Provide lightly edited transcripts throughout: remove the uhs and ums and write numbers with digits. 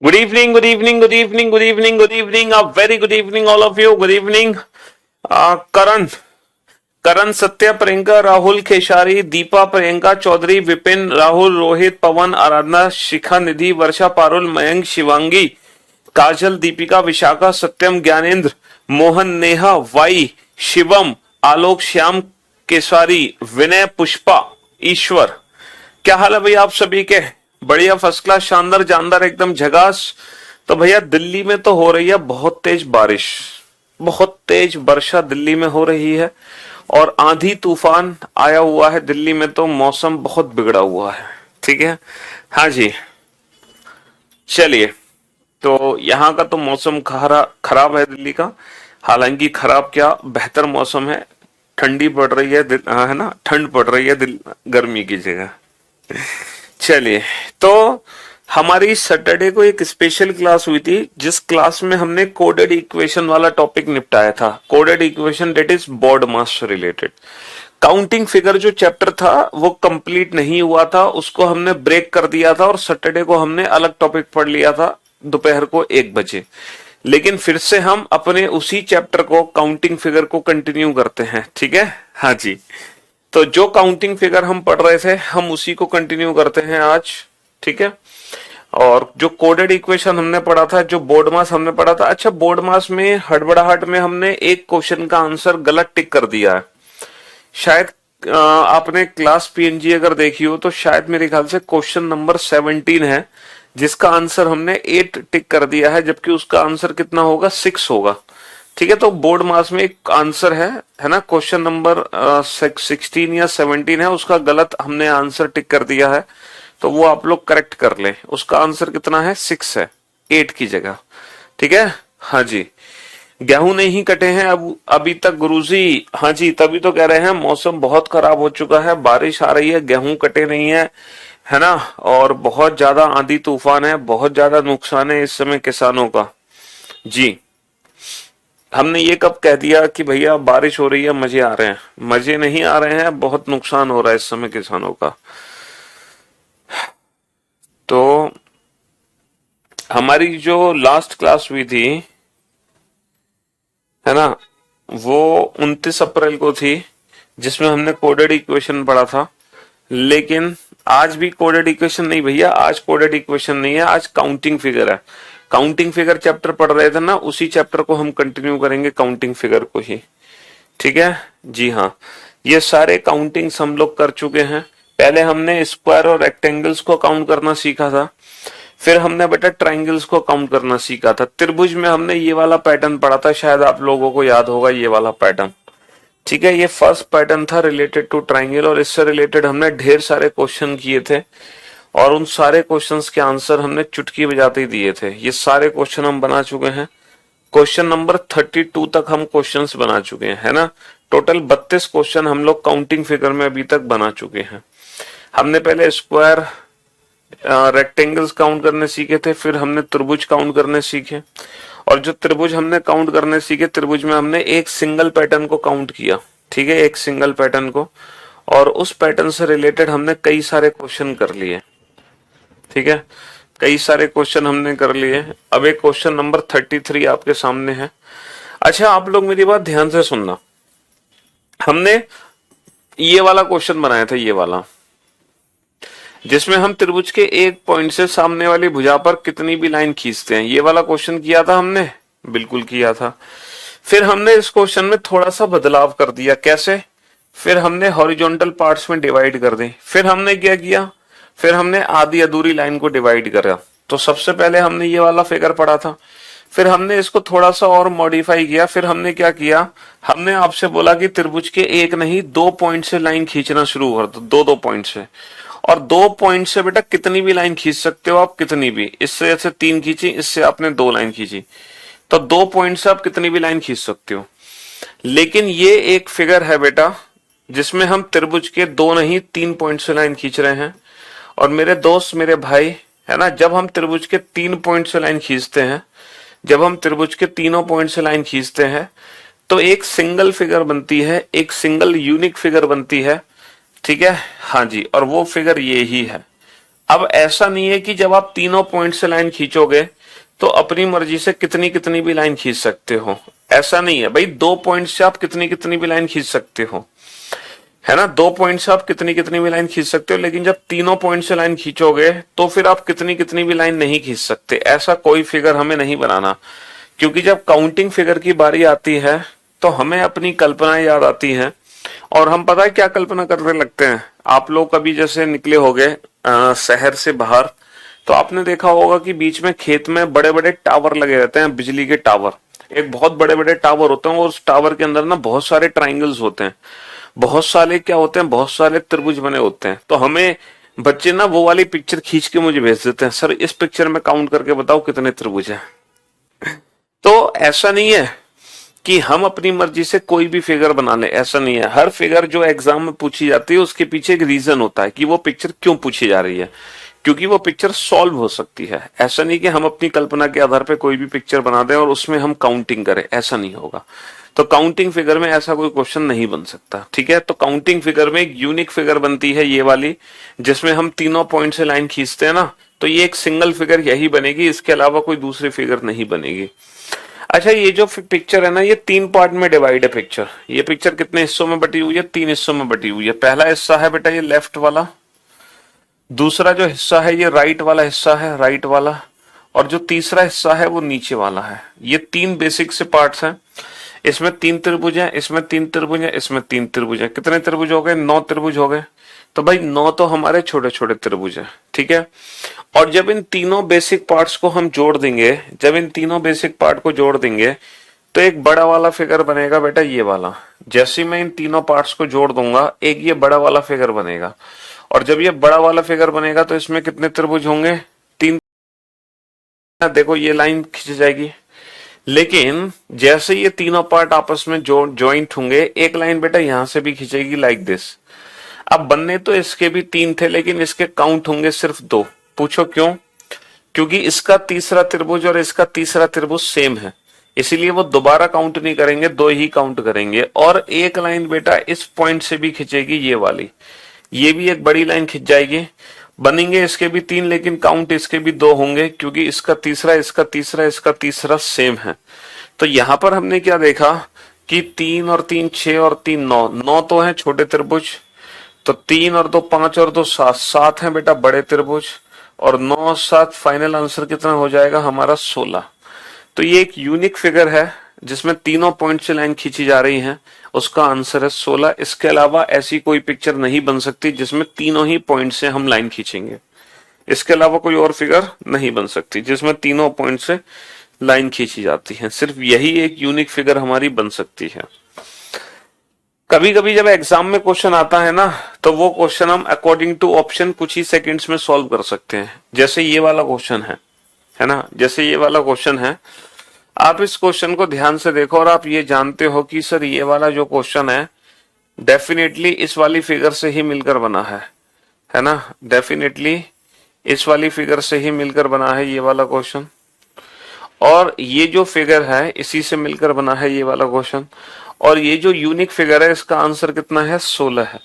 Good evening, good evening, good evening, good evening, good evening. A very good evening, all of you. Good evening. Karan, Karan, Satya, Priyanka, Rahul, Kheshari, Deepa, Priyanka, Chaudhary, Vipin, Rahul, Rohit, Pawan, Aradhana, Shikha, Nidhi, Varsha, Parul, Mayank, Shivangi, Kajal, Deepika, Vishakha, Satyam, Gyanendra, Mohan, Neha, Y, Shivam, आलोक, श्याम, केसवारी, विनय, पुष्पा, ईश्वर। क्या हाल है भैया आप सभी के? बढ़िया, first class, शानदार, जानदार, एकदम झकास। तो भैया दिल्ली में तो हो रही है बहुत तेज बारिश, बहुत तेज वर्षा दिल्ली में हो रही है और आंधी तूफान आया हुआ है दिल्ली में, तो मौसम बहुत बिगड़ा हुआ है। ठीक है, हाँ जी। चलिए, तो यहाँ का तो मौसम खराब है दिल्ली का। हालांकि खराब क्या, बेहतर मौसम है। ठंडी पड़ रही है, है ना, ठंड पड़ रही है गर्मी की जगह। चलिए, तो हमारी सैटरडे को एक स्पेशल क्लास हुई थी, जिस क्लास में हमने कोडेड इक्वेशन वाला टॉपिक निपटाया था। Coded equation, that is board maths से रिलेटेड। काउंटिंग फिगर जो चैप्टर था वो कंप्लीट नहीं हुआ था, उसको हमने ब्रेक कर दिया था और सैटरडे को हमने अलग टॉपिक पढ़ लिया था दोपहर को 1 बजे। लेकिन फिर से हम अपने उसी चैप्टर को, काउंटिंग फिगर को कंटिन्यू करते हैं। ठीक है, हाँ जी। तो जो काउंटिंग फिगर हम पढ़ रहे थे, हम उसी को कंटिन्यू करते हैं आज। ठीक है, और जो कोडेड इक्वेशन हमने पढ़ा था, जो बोर्ड मास हमने पढ़ा था। अच्छा, बोर्ड मास में हड़बड़ाहट में हमने एक क्वेश्चन का आंसर गलत टिक कर दिया है। शायद आपने क्लास पीएनजी अगर देखी हो तो शायद मेरे ख्याल से क्वेश्चन नंबर 17 है, जिसका आंसर हमने 8 टिक कर दिया है, जबकि उसका आंसर कितना होगा, 6 होगा। ठीक है, तो बोर्ड मास में एक आंसर है ना, क्वेश्चन नंबर 16 या 17 है, उसका गलत हमने आंसर टिक कर दिया है। तो वो आप लोग करेक्ट कर ले। उसका आंसर कितना है, 6 है, 8 की जगह। ठीक है, हाँ जी। गेहूं नहीं कटे हैं अब अभी तक गुरुजी? हाँ जी, तभी तो कह रहे हैं मौसम बहुत खराब हो चुका है, बारिश आ रही है, गेहूं कटे नहीं है ना। और बहुत ज्यादा आंधी तूफान है, बहुत ज्यादा नुकसान है इस समय किसानों का। जी, हमने ये कब कह दिया कि भैया बारिश हो रही है, मजे आ रहे हैं? मजे नहीं आ रहे हैं, बहुत नुकसान हो रहा है इस समय किसानों का। तो हमारी जो लास्ट क्लास हुई थी, है ना, वो 29 अप्रैल को थी, जिसमें हमने कोडेड इक्वेशन पढ़ा था। लेकिन आज भी कोडेड इक्वेशन नहीं भैया, आज कोडेड इक्वेशन नहीं है, आज काउंटिंग फिगर है। काउंटिंग फिगर चैप्टर पढ़ रहे थे ना, उसी चैप्टर को हम कंटिन्यू करेंगे, काउंटिंग फिगर को ही। ठीक है जी, हाँ। ये सारे काउंटिंग्स हम लोग कर चुके हैं। पहले हमने स्क्वायर और रेक्टेंगल्स को काउंट करना सीखा था, फिर हमने बेटा ट्राइंगल्स को काउंट करना सीखा था। त्रिभुज में हमने ये वाला पैटर्न पढ़ा था, शायद आप लोगों को याद होगा ये वाला पैटर्न। ठीक है, ये फर्स्ट पैटर्न था रिलेटेड टू ट्राइंगल, और इससे रिलेटेड हमने ढेर सारे क्वेश्चन किए थे, और उन सारे क्वेश्चंस के आंसर हमने चुटकी बजाते ही दिए थे। ये सारे क्वेश्चन हम बना चुके हैं। क्वेश्चन नंबर 32 तक हम क्वेश्चंस बना चुके हैं, है ना। टोटल 32 क्वेश्चन हम लोग काउंटिंग फिगर में अभी तक बना चुके हैं। हमने पहले स्क्वायर, रेक्टेंगल्स काउंट करने सीखे थे, फिर हमने त्रिभुज काउंट करने सीखे, और जो त्रिभुज हमने काउंट करने सीखे, त्रिभुज में हमने एक सिंगल पैटर्न को काउंट किया। ठीक है, एक सिंगल पैटर्न को, और उस पैटर्न से रिलेटेड हमने कई सारे क्वेश्चन कर लिए। ठीक है, कई सारे क्वेश्चन हमने कर लिए। अब एक क्वेश्चन नंबर 33 आपके सामने है। अच्छा, आप लोग मेरी बात ध्यान से सुनना। हमने ये वाला क्वेश्चन बनाया था, ये वाला, जिसमें हम त्रिभुज के एक पॉइंट से सामने वाली भुजा पर कितनी भी लाइन खींचते हैं, ये वाला क्वेश्चन किया था हमने, बिल्कुल किया था। फिर हमने इस क्वेश्चन में थोड़ा सा बदलाव कर दिया। कैसे? फिर हमने हॉरिजॉन्टल पार्ट्स में डिवाइड कर दी। फिर हमने क्या किया, फिर हमने आधी अधूरी लाइन को डिवाइड करा। तो सबसे पहले हमने ये वाला फिगर पढ़ा था, फिर हमने इसको थोड़ा सा और मॉडिफाई किया। फिर हमने क्या किया, हमने आपसे बोला कि त्रिभुज के एक नहीं 2 पॉइंट से लाइन खींचना शुरू कर दो, दो पॉइंट से। और 2 पॉइंट से बेटा कितनी भी लाइन खींच सकते हो आप, कितनी भी। इससे जैसे 3 खींची, इससे आपने 2 लाइन खींची, तो 2 पॉइंट से आप कितनी भी लाइन खींच सकते हो। लेकिन ये एक फिगर है बेटा, जिसमें हम त्रिभुज के 2 नहीं 3 पॉइंट से लाइन खींच रहे हैं। और मेरे दोस्त, मेरे भाई, है ना, जब हम त्रिभुज के 3 पॉइंट से लाइन खींचते हैं, जब हम त्रिभुज के तीनों पॉइंट से लाइन खींचते हैं, तो एक सिंगल फिगर बनती है, एक सिंगल यूनिक फिगर बनती है। ठीक है, हाँ जी, और वो फिगर ये ही है। अब ऐसा नहीं है कि जब आप तीनों पॉइंट से लाइन खींचोगे तो अपनी मर्जी से कितनी कितनी भी लाइन खींच सकते हो, ऐसा नहीं है भाई। 2 पॉइंट से आप कितनी कितनी भी लाइन खींच सकते हो, है ना। 2 पॉइंट से आप कितनी कितनी भी लाइन खींच सकते हो, लेकिन जब तीनों पॉइंट से लाइन खींचोगे तो फिर आप कितनी कितनी भी लाइन नहीं खींच सकते। ऐसा कोई फिगर हमें नहीं बनाना, क्योंकि जब काउंटिंग फिगर की बारी आती है तो हमें अपनी कल्पनाएं याद आती हैं, और हम पता है क्या कल्पना करने लगते हैं। आप लोग कभी जैसे निकले होगे शहर से बाहर, तो आपने देखा होगा कि बीच में खेत में बड़े बड़े टावर लगे रहते हैं, बिजली के टावर। एक बहुत बड़े बड़े टावर होते हैं, और उस टावर के अंदर ना बहुत सारे ट्राइंगल्स होते हैं, बहुत सारे क्या होते हैं, बहुत सारे त्रिभुज बने होते हैं। तो हमें बच्चे ना वो वाली पिक्चर खींच के मुझे भेज देते हैं, सर इस पिक्चर में काउंट करके बताओ कितने त्रिभुज हैं। तो ऐसा नहीं है कि हम अपनी मर्जी से कोई भी फिगर बना ले, ऐसा नहीं है। हर फिगर जो एग्जाम में पूछी जाती है उसके पीछे एक रीजन होता है कि वो पिक्चर क्यों पूछी जा रही है, क्योंकि वो पिक्चर सॉल्व हो सकती है। ऐसा नहीं कि हम अपनी कल्पना के आधार पर कोई भी पिक्चर बना दें और उसमें हम काउंटिंग करें, ऐसा नहीं होगा। तो काउंटिंग फिगर में ऐसा कोई क्वेश्चन नहीं बन सकता, ठीक है। तो काउंटिंग फिगर में एक यूनिक फिगर बनती है ये वाली, जिसमें हम तीनों पॉइंट से लाइन खींचते हैं ना, तो ये एक सिंगल फिगर यही बनेगी, इसके अलावा कोई दूसरी फिगर नहीं बनेगी। अच्छा, ये जो पिक्चर है ना, ये 3 पार्ट में डिवाइड है पिक्चर। ये पिक्चर कितने हिस्सों में बटी हुई है? 3 हिस्सों में बटी हुई है। पहला हिस्सा है बेटा ये लेफ्ट वाला, दूसरा जो हिस्सा है ये राइट वाला हिस्सा है, राइट वाला, और जो तीसरा हिस्सा है वो नीचे वाला है। ये 3 बेसिक से पार्ट्स हैं। इसमें 3 त्रिभुज हैं, इसमें 3 त्रिभुज हैं, इसमें 3 त्रिभुज हैं। कितने त्रिभुज हो गए? 9 त्रिभुज हो गए। तो भाई 9 तो हमारे छोटे छोटे त्रिभुज हैं, ठीक है। और जब इन तीनों बेसिक पार्ट्स को हम जोड़ देंगे, जब इन तीनों बेसिक पार्ट को जोड़ देंगे तो एक बड़ा वाला फिगर बनेगा बेटा ये वाला। जैसे मैं इन तीनों पार्ट्स को जोड़ दूंगा एक ये बड़ा वाला फिगर बनेगा, और जब ये बड़ा वाला फिगर बनेगा तो इसमें कितने त्रिभुज होंगे? 3। देखो ये लाइन खींच जाएगी, लेकिन जैसे ये तीनों पार्ट आपस में ज्वाइंट होंगे, एक लाइन बेटा यहां से भी खींचेगी लाइक दिस। अब बनने तो इसके भी 3 थे, लेकिन इसके काउंट होंगे सिर्फ 2। पूछो क्यों? क्योंकि इसका तीसरा त्रिभुज और इसका तीसरा त्रिभुज सेम है, इसीलिए वो दोबारा काउंट नहीं करेंगे, 2 ही काउंट करेंगे। और एक लाइन बेटा इस पॉइंट से भी खींचेगी ये वाली, ये भी एक बड़ी लाइन खिंच जाएगी। बनेंगे इसके भी 3, लेकिन काउंट इसके भी 2 होंगे, क्योंकि इसका तीसरा, इसका तीसरा, इसका तीसरा सेम है। तो यहां पर हमने क्या देखा कि 3 और 3 6 और 3 9, 9 तो है छोटे त्रिभुज, तो 3 और 2 5 और 2 7, 7 है बेटा बड़े त्रिभुज, और 9 और 7 फाइनल आंसर कितना हो जाएगा हमारा? 16। तो ये एक यूनिक फिगर है जिसमें तीनों पॉइंट से लाइन खींची जा रही है, उसका आंसर है 16। इसके अलावा ऐसी कोई पिक्चर नहीं बन सकती जिसमें तीनों ही पॉइंट से हम लाइन खींचेंगे। इसके अलावा कोई और फिगर नहीं बन सकती जिसमें तीनों पॉइंट से लाइन खींची जाती है। सिर्फ यही एक यूनिक फिगर हमारी बन सकती है। कभी कभी जब एग्जाम में क्वेश्चन आता है ना, तो वो क्वेश्चन हम अकॉर्डिंग टू ऑप्शन कुछ ही सेकंड्स में सॉल्व कर सकते हैं। जैसे ये वाला क्वेश्चन है ना, जैसे ये वाला क्वेश्चन है, आप इस क्वेश्चन को ध्यान से देखो और आप ये जानते हो कि सर ये वाला जो क्वेश्चन है डेफिनेटली इस वाली फिगर से ही मिलकर बना है ना, डेफिनेटली इस वाली फिगर से ही मिलकर बना है ये वाला क्वेश्चन, और ये जो फिगर है इसी से मिलकर बना है ये वाला क्वेश्चन। और ये जो यूनिक फिगर है इसका आंसर कितना है? 16 है।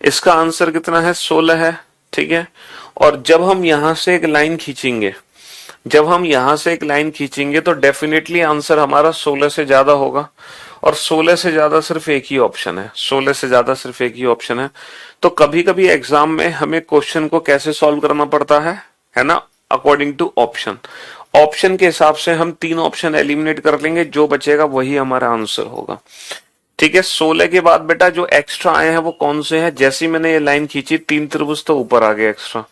इसका आंसर कितना है? 16 है, ठीक है। और जब हम यहां से एक लाइन खींचेंगे, जब हम यहां से एक लाइन खींचेंगे तो डेफिनेटली आंसर हमारा 16 से ज्यादा होगा, और 16 से ज्यादा सिर्फ एक ही ऑप्शन है, 16 से ज्यादा सिर्फ एक ही ऑप्शन है। तो कभी कभी एग्जाम में हमें क्वेश्चन को कैसे सॉल्व करना पड़ता है ना, अकॉर्डिंग टू ऑप्शन। ऑप्शन के हिसाब से हम 3 ऑप्शन एलिमिनेट कर लेंगे, जो बचेगा वही हमारा आंसर होगा, ठीक है। 16 के बाद बेटा जो एक्स्ट्रा आए हैं वो कौन से हैं? जैसी मैंने ये लाइन खींची 3 त्रिभुज तो ऊपर आ गए एक्स्ट्रा,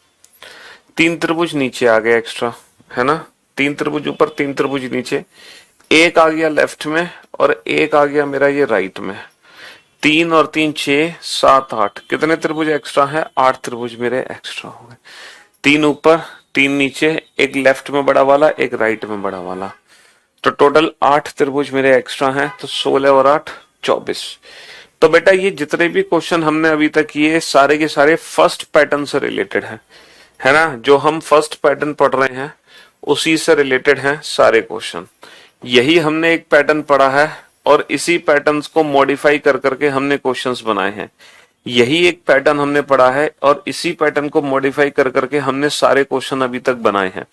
3 त्रिभुज नीचे आ गए एक्स्ट्रा, है ना। 3 त्रिभुज ऊपर, 3 त्रिभुज नीचे, एक आ गया लेफ्ट में और एक आ गया मेरा ये राइट में। 3 और 3 6 7 8, कितने त्रिभुज एक्स्ट्रा है? 8 त्रिभुज मेरे एक्स्ट्रा हो गए। 3 ऊपर 3 नीचे, एक लेफ्ट में बड़ा वाला, एक राइट में बड़ा वाला, तो टोटल 8 त्रिभुज मेरे एक्स्ट्रा हैं। तो 16 और 8 24। तो बेटा ये जितने भी क्वेश्चन हमने अभी तक किए सारे के सारे फर्स्ट पैटर्न से रिलेटेड है ना। जो हम फर्स्ट पैटर्न पढ़ रहे हैं उसी से रिलेटेड हैं सारे क्वेश्चन। यही हमने एक पैटर्न पढ़ा है और इसी पैटर्न्स को मॉडिफाई कर करके हमने क्वेश्चंस बनाए हैं। यही एक पैटर्न हमने पढ़ा है और इसी पैटर्न को मॉडिफाई कर करके हमने सारे क्वेश्चन अभी तक बनाए हैं।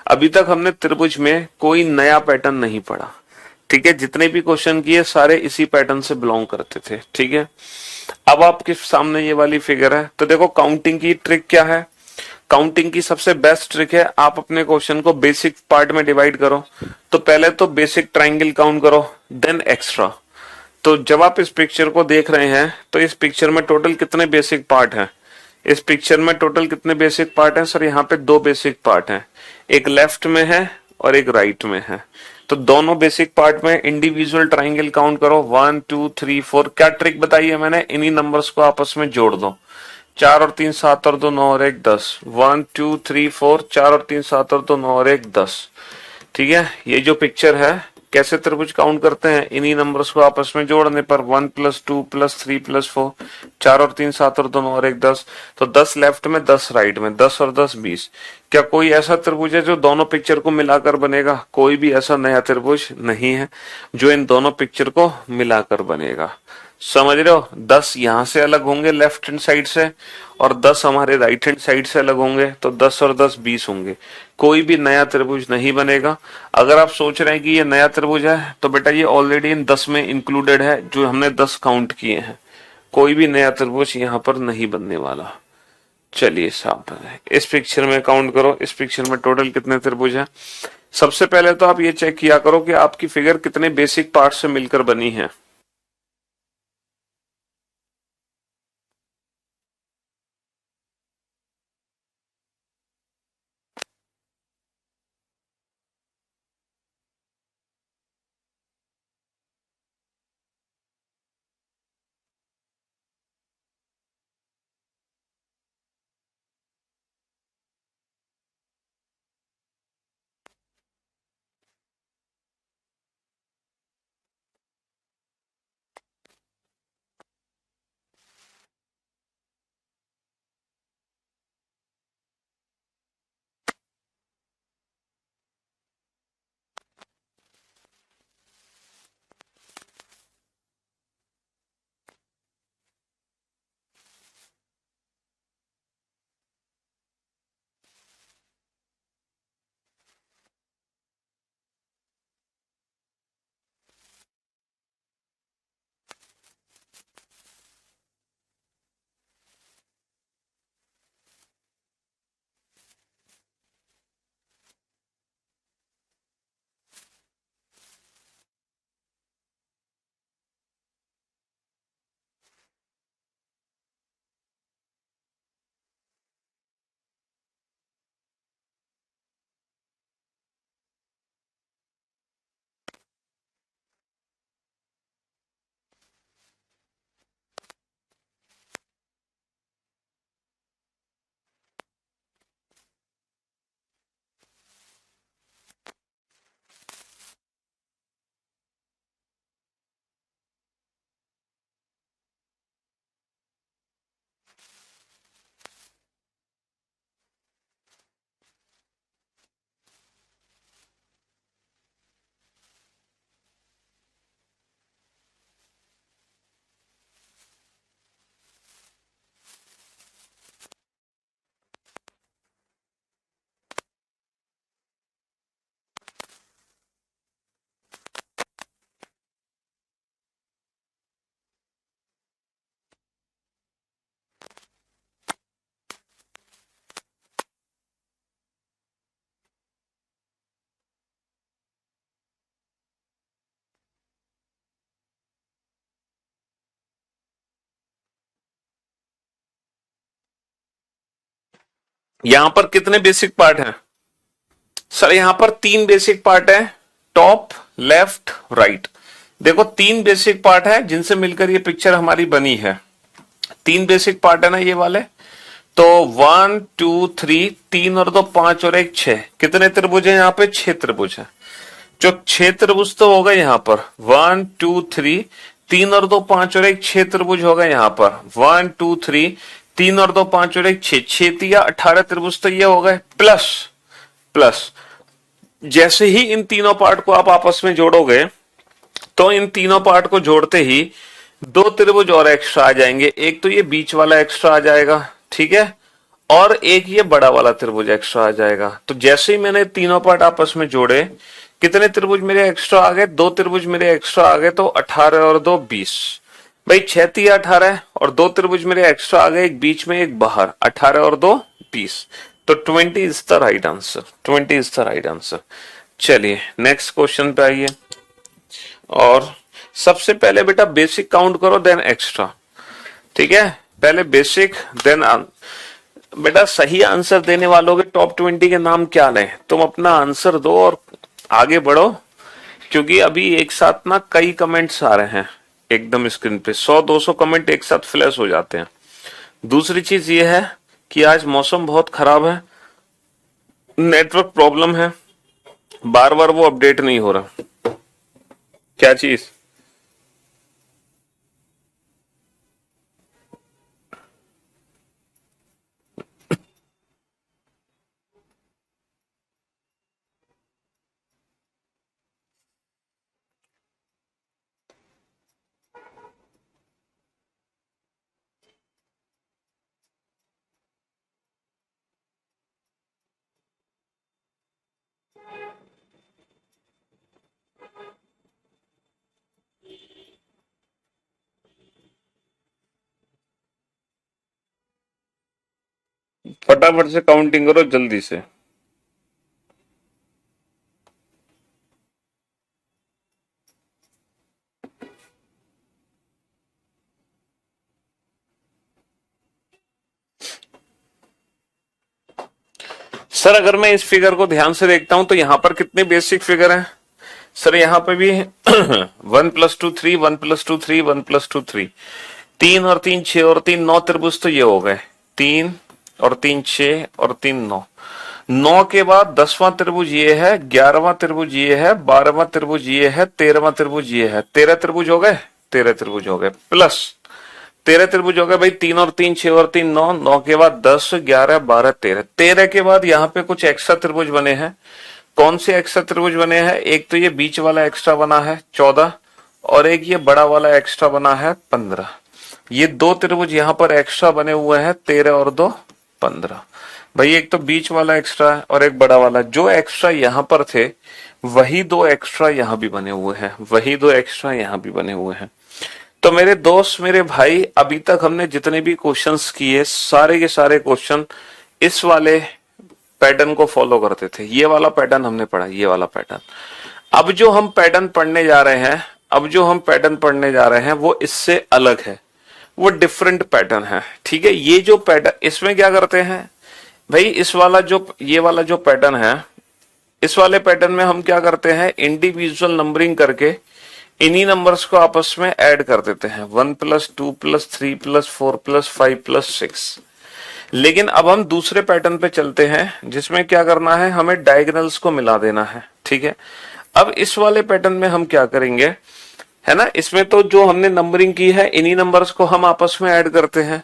अभी तक हमने त्रिभुज में कोई नया पैटर्न नहीं पढ़ा, ठीक है। जितने भी क्वेश्चन किए सारे इसी पैटर्न से बिलोंग करते थे, ठीक है। अब आपके सामने ये वाली फिगर है, तो देखो काउंटिंग की ट्रिक क्या है। काउंटिंग की सबसे बेस्ट ट्रिक है, आप अपने क्वेश्चन को बेसिक पार्ट में डिवाइड करो। तो पहले तो बेसिक ट्राइंगल काउंट करो, देन एक्स्ट्रा। तो जब आप इस पिक्चर को देख रहे हैं तो इस पिक्चर में टोटल कितने बेसिक पार्ट हैं? इस पिक्चर में टोटल कितने बेसिक पार्ट हैं सर? यहाँ पे 2 बेसिक पार्ट हैं, एक लेफ्ट में है और एक राइट में है। तो दोनों बेसिक पार्ट में इंडिविजुअल ट्राइंगल काउंट करो, 1 2 3 4। क्या ट्रिक बताई है मैंने? इन्हीं नंबर्स को आपस में जोड़ दो। 4 और 3 7 और 2 9 और 1 10। 1 2 3 4, 4 और 3 7 और 2 9 और 1 10, ठीक है। ये जो पिक्चर है, कैसे त्रिभुज काउंट करते हैं? इन्हीं नंबर्स को आपस में जोड़ने पर 1 + 2 + 3 + 4, 4 और 3 7 और 2 9 और 1 10। तो 10 लेफ्ट में, 10 राइट में, 10 और 10 20। क्या कोई ऐसा त्रिभुज है जो दोनों पिक्चर को मिलाकर बनेगा? कोई भी ऐसा नया त्रिभुज नहीं है जो इन दोनों पिक्चर को मिलाकर बनेगा। समझ रहे हो? 10 यहां से अलग होंगे लेफ्ट हैंड साइड से और 10 हमारे राइट हैंड साइड से अलग होंगे, तो 10 और 10 20 होंगे। कोई भी नया त्रिभुज नहीं बनेगा। अगर आप सोच रहे हैं कि ये नया त्रिभुज है तो बेटा ये ऑलरेडी इन 10 में इंक्लूडेड है, जो हमने 10 काउंट किए हैं। कोई भी नया त्रिभुज यहाँ पर नहीं बनने वाला। चलिए साहब, इस पिक्चर में काउंट करो, इस पिक्चर में टोटल कितने त्रिभुज हैं। सबसे पहले तो आप ये चेक किया करो कि आपकी फिगर कितने बेसिक पार्ट से मिलकर बनी है। यहां पर कितने बेसिक पार्ट हैं सर? यहां पर 3 बेसिक पार्ट है, टॉप लेफ्ट राइट। देखो 3 बेसिक पार्ट है जिनसे मिलकर ये पिक्चर हमारी बनी है। 3 बेसिक पार्ट है ना ये वाले। तो 1 2 3, 3 और 2 5 और 1 6। कितने त्रिभुज है यहाँ पे? 6 त्रिभुज है। जो 6 त्रिभुज तो हो गए यहाँ पर 1 2 3, 3 और 2 5 और 1 6 त्रिभुज हो गए यहाँ पर 1 2 3, 3 और 2 5 और 1 6, 6 तिया 18 त्रिभुज तो ये हो गए। प्लस प्लस जैसे ही इन तीनों पार्ट को आप आपस में जोड़ोगे तो इन तीनों पार्ट को जोड़ते ही दो त्रिभुज और एक्स्ट्रा आ जाएंगे, एक तो ये बीच वाला एक्स्ट्रा आ जाएगा, ठीक है, और एक ये बड़ा वाला त्रिभुज एक्स्ट्रा आ जाएगा। तो जैसे ही मैंने तीनों पार्ट आपस में जोड़े, कितने त्रिभुज मेरे एक्स्ट्रा आ गए, दो त्रिभुज मेरे एक्स्ट्रा आ गए, तो 18 और 2 20। भाई 6 तिया 18 और दो त्रिभुज मेरे एक्स्ट्रा आ गए, एक बीच में एक बाहर, 18 और 2 20। तो 20 is the right answer, 20 is the right answer. चलिए नेक्स्ट क्वेश्चन पे आइए। और सबसे पहले बेटा बेसिक काउंट करो देन एक्स्ट्रा, ठीक है, पहले बेसिक देन। बेटा सही आंसर देने वालों के टॉप 20 के नाम क्या लें, तुम अपना आंसर दो और आगे बढ़ो, क्योंकि अभी एक साथ ना कई कमेंट्स आ रहे हैं एकदम स्क्रीन पे, 100-200 कमेंट एक साथ फ्लैश हो जाते हैं। दूसरी चीज ये है कि आज मौसम बहुत खराब है, नेटवर्क प्रॉब्लम है, बार बार वो अपडेट नहीं हो रहा। क्या चीज? फटाफट से काउंटिंग करो जल्दी से। सर अगर मैं इस फिगर को ध्यान से देखता हूं तो यहां पर कितने बेसिक फिगर हैं? सर यहाँ पे भी 1+2 3, 1+2 3, 1+2 3, 3 और 3 6 और 3 9 त्रिभुज, तो ये हो गए 3 और 3 6 और 3 9। 9 के बाद 10वां त्रिभुज ये है, 11वां त्रिभुज ये है, 12वां त्रिभुज ये है, 13वां त्रिभुज ये है, 13 त्रिभुज हो गए, 13 त्रिभुज हो गए, प्लस 13 त्रिभुज हो गए भाई, 3 और 3 6 और 3 9, 9 के बाद 10 11 12 13, 13 के बाद यहाँ पे कुछ एक्स्ट्रा त्रिभुज बने हैं। कौन से एक्स्ट्रा त्रिभुज बने हैं? एक तो ये बीच वाला एक्स्ट्रा बना है 14, और एक ये बड़ा वाला एक्स्ट्रा बना है 15। ये दो त्रिभुज यहाँ पर एक्स्ट्रा बने हुए हैं, 13 और 2 15। भाई एक तो बीच वाला एक्स्ट्रा है और एक बड़ा वाला, जो एक्स्ट्रा यहाँ पर थे वही दो एक्स्ट्रा यहाँ भी बने हुए हैं, वही दो एक्स्ट्रा यहाँ भी बने हुए हैं। तो मेरे दोस्त मेरे भाई, अभी तक हमने जितने भी क्वेश्चंस किए सारे के सारे क्वेश्चन इस वाले पैटर्न को फॉलो करते थे। ये वाला पैटर्न हमने पढ़ा, ये वाला पैटर्न। अब जो हम पैटर्न पढ़ने जा रहे हैं, अब जो हम पैटर्न पढ़ने जा रहे हैं वो इससे अलग है, वो डिफरेंट पैटर्न है, ठीक है। ये जो पैटर्न, इसमें क्या करते हैं भाई, इस वाला जो ये वाला जो पैटर्न है, इस वाले पैटर्न में हम क्या करते हैं, इंडिविजुअल नंबरिंग करके इन्हीं नंबर्स को आपस में ऐड कर देते हैं, 1+2+3+4+5+6। लेकिन अब हम दूसरे पैटर्न पे चलते हैं जिसमें क्या करना है, हमें डायगोनल्स को मिला देना है, ठीक है। अब इस वाले पैटर्न में हम क्या करेंगे, है ना, इसमें तो जो हमने नंबरिंग की है इन्हीं नंबर्स को हम आपस में ऐड करते हैं।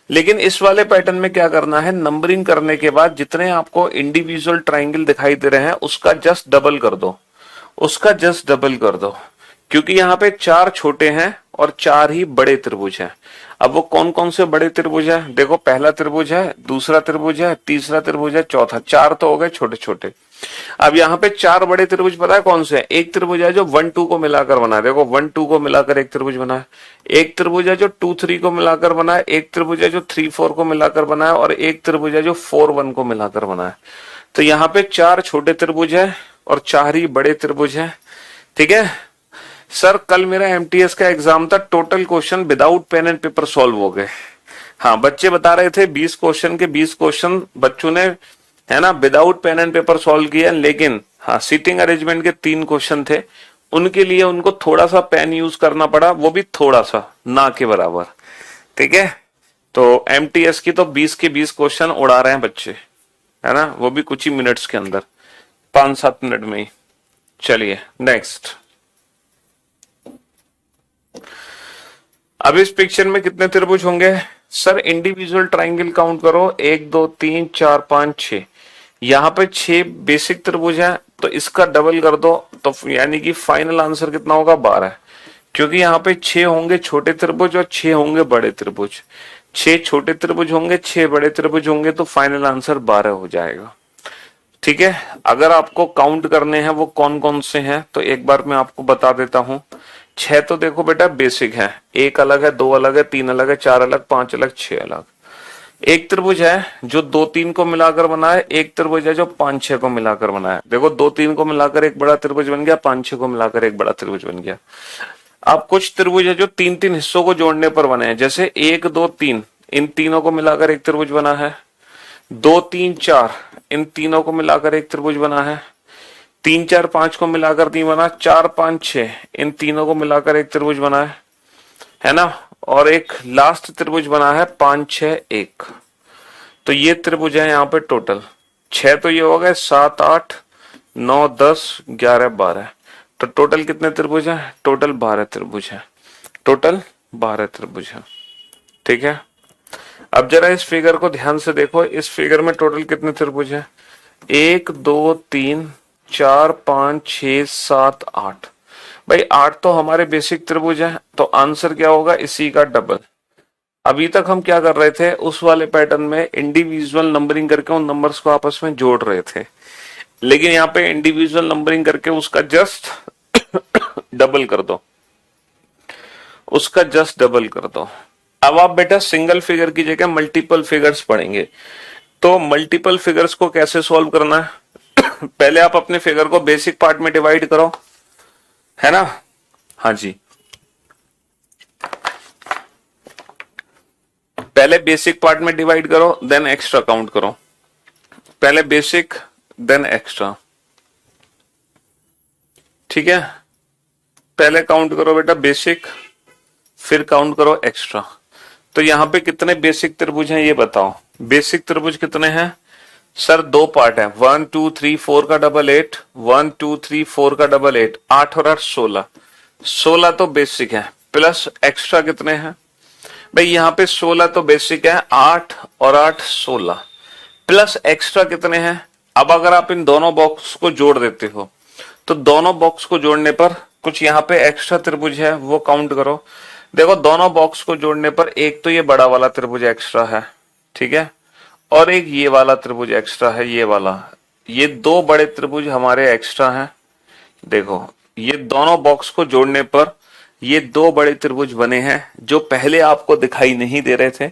लेकिन इस वाले पैटर्न में क्या करना है, नंबरिंग करने के बाद जितने आपको इंडिविजुअल ट्राइंगल दिखाई दे रहे हैं उसका जस्ट डबल कर दो, उसका जस्ट डबल कर दो, क्योंकि यहाँ पे 4 छोटे हैं और 4 ही बड़े त्रिभुज हैं। अब वो कौन कौन से बड़े त्रिभुज है, देखो पहला त्रिभुज है, दूसरा त्रिभुज है, तीसरा त्रिभुज है, चौथा, 4 तो हो गए छोटे छोटे। अब यहाँ पे 4 बड़े त्रिभुज पता है कौन से हैं? एक त्रिभुज है जो 1 2 को मिलाकर बना है, देखो 1 2 को मिलाकर एक त्रिभुज बना है, एक त्रिभुज है जो 2 3 को मिलाकर बना है, एक त्रिभुज है जो 3 4 को मिलाकर बना है, और एक त्रिभुज है जो 4 1 को मिलाकर बना है। तो यहाँ पे 4 छोटे त्रिभुज है और 4 ही बड़े त्रिभुज है, ठीक है। सर कल मेरा एमटीएस का एग्जाम था, total question without pen and paper solve हो गए। हाँ बच्चे बता रहे थे 20 क्वेश्चन के 20 क्वेश्चन बच्चों ने, है ना, without pen and paper solve किया। लेकिन हाँ सीटिंग अरेंजमेंट के 3 क्वेश्चन थे, उनके लिए उनको थोड़ा सा पेन यूज करना पड़ा, वो भी थोड़ा सा, ना के बराबर, ठीक है। तो एमटीएस की तो 20 के 20 क्वेश्चन उड़ा रहे हैं बच्चे, है ना, वो भी कुछ ही मिनट्स के अंदर, 5-7 मिनट में ही। चलिए नेक्स्ट। अब इस पिक्चर में कितने त्रिभुज होंगे? सर इंडिविजुअल ट्राइंगल काउंट करो, 1 2 3 4 5 6, यहाँ पे 6 बेसिक त्रिभुज है, तो इसका डबल कर दो, तो यानी कि फाइनल आंसर कितना होगा? 12। क्योंकि यहाँ पे 6 होंगे छोटे त्रिभुज और 6 होंगे बड़े त्रिभुज। 6 छोटे त्रिभुज होंगे, 6 बड़े त्रिभुज होंगे, तो फाइनल आंसर 12 हो जाएगा। ठीक है। अगर आपको काउंट करने हैं वो कौन कौन से हैं, तो एक बार मैं आपको बता देता हूं। 6 तो देखो बेटा बेसिक है, एक अलग है, दो अलग है, तीन अलग है, चार अलग, पांच अलग, 6 अलग। एक त्रिभुज है जो दो तीन को मिलाकर बना है, एक त्रिभुज है जो पांच छह को मिलाकर बना है। देखो दो तीन को मिलाकर एक बड़ा त्रिभुज बन गया, पांच छह को मिलाकर एक बड़ा त्रिभुज बन गया। अब कुछ त्रिभुज है जो तीन तीन हिस्सों को जोड़ने पर बने हैं, जैसे एक दो तीन, इन तीनों को मिलाकर एक त्रिभुज बना है। दो तीन चार, इन तीनों को मिलाकर एक त्रिभुज बना है। तीन चार पांच को मिलाकर नहीं बना, चार पांच छह, इन तीनों को मिलाकर एक त्रिभुज बना है ना। और एक लास्ट त्रिभुज बना है पांच छह एक। तो ये त्रिभुज है यहाँ पे टोटल। छह तो ये हो गए, सात आठ नौ दस ग्यारह बारह। तो टोटल कितने त्रिभुज हैं? टोटल 12 त्रिभुज हैं। टोटल 12 त्रिभुज हैं। ठीक है। अब जरा इस फिगर को ध्यान से देखो, इस फिगर में टोटल कितने त्रिभुज हैं? एक दो तीन चार पांच छह सात आठ। भाई आठ तो हमारे बेसिक त्रिभुज हैं, तो आंसर क्या होगा? इसी का डबल। अभी तक हम क्या कर रहे थे, उस वाले पैटर्न में इंडिविजुअल नंबरिंग करके उन नंबर्स को आपस में जोड़ रहे थे, लेकिन यहाँ पे इंडिविजुअल नंबरिंग करके उसका जस्ट डबल कर दो, उसका जस्ट डबल कर दो। अब आप बेटा सिंगल फिगर की जगह मल्टीपल फिगर्स पढ़ेंगे। तो मल्टीपल फिगर्स को कैसे सॉल्व करना है? पहले आप अपने फिगर को बेसिक पार्ट में डिवाइड करो, है ना। हाँ जी, पहले बेसिक पार्ट में डिवाइड करो, देन एक्स्ट्रा काउंट करो। पहले बेसिक देन एक्स्ट्रा। ठीक है। पहले काउंट करो बेटा बेसिक, फिर काउंट करो एक्स्ट्रा। तो यहां पे कितने बेसिक त्रिभुज हैं ये बताओ। बेसिक त्रिभुज कितने हैं सर? दो पार्ट है, 1 2 3 4 का डबल 8, 1 2 3 4 का डबल 8, 8 और 8 16। 16 तो बेसिक है, प्लस एक्स्ट्रा कितने हैं भाई? यहाँ पे 16 तो बेसिक है, 8 और 8 16, प्लस एक्स्ट्रा कितने हैं? अब अगर आप इन दोनों बॉक्स को जोड़ देते हो, तो दोनों बॉक्स को जोड़ने पर कुछ यहाँ पे एक्स्ट्रा त्रिभुज है, वो काउंट करो। देखो दोनों बॉक्स को जोड़ने पर एक तो ये बड़ा वाला त्रिभुज एक्स्ट्रा है, ठीक है, और एक ये वाला त्रिभुज एक्स्ट्रा है, ये वाला। ये दो बड़े त्रिभुज हमारे एक्स्ट्रा हैं। देखो ये दोनों बॉक्स को जोड़ने पर ये दो बड़े त्रिभुज बने हैं, जो पहले आपको दिखाई नहीं दे रहे थे,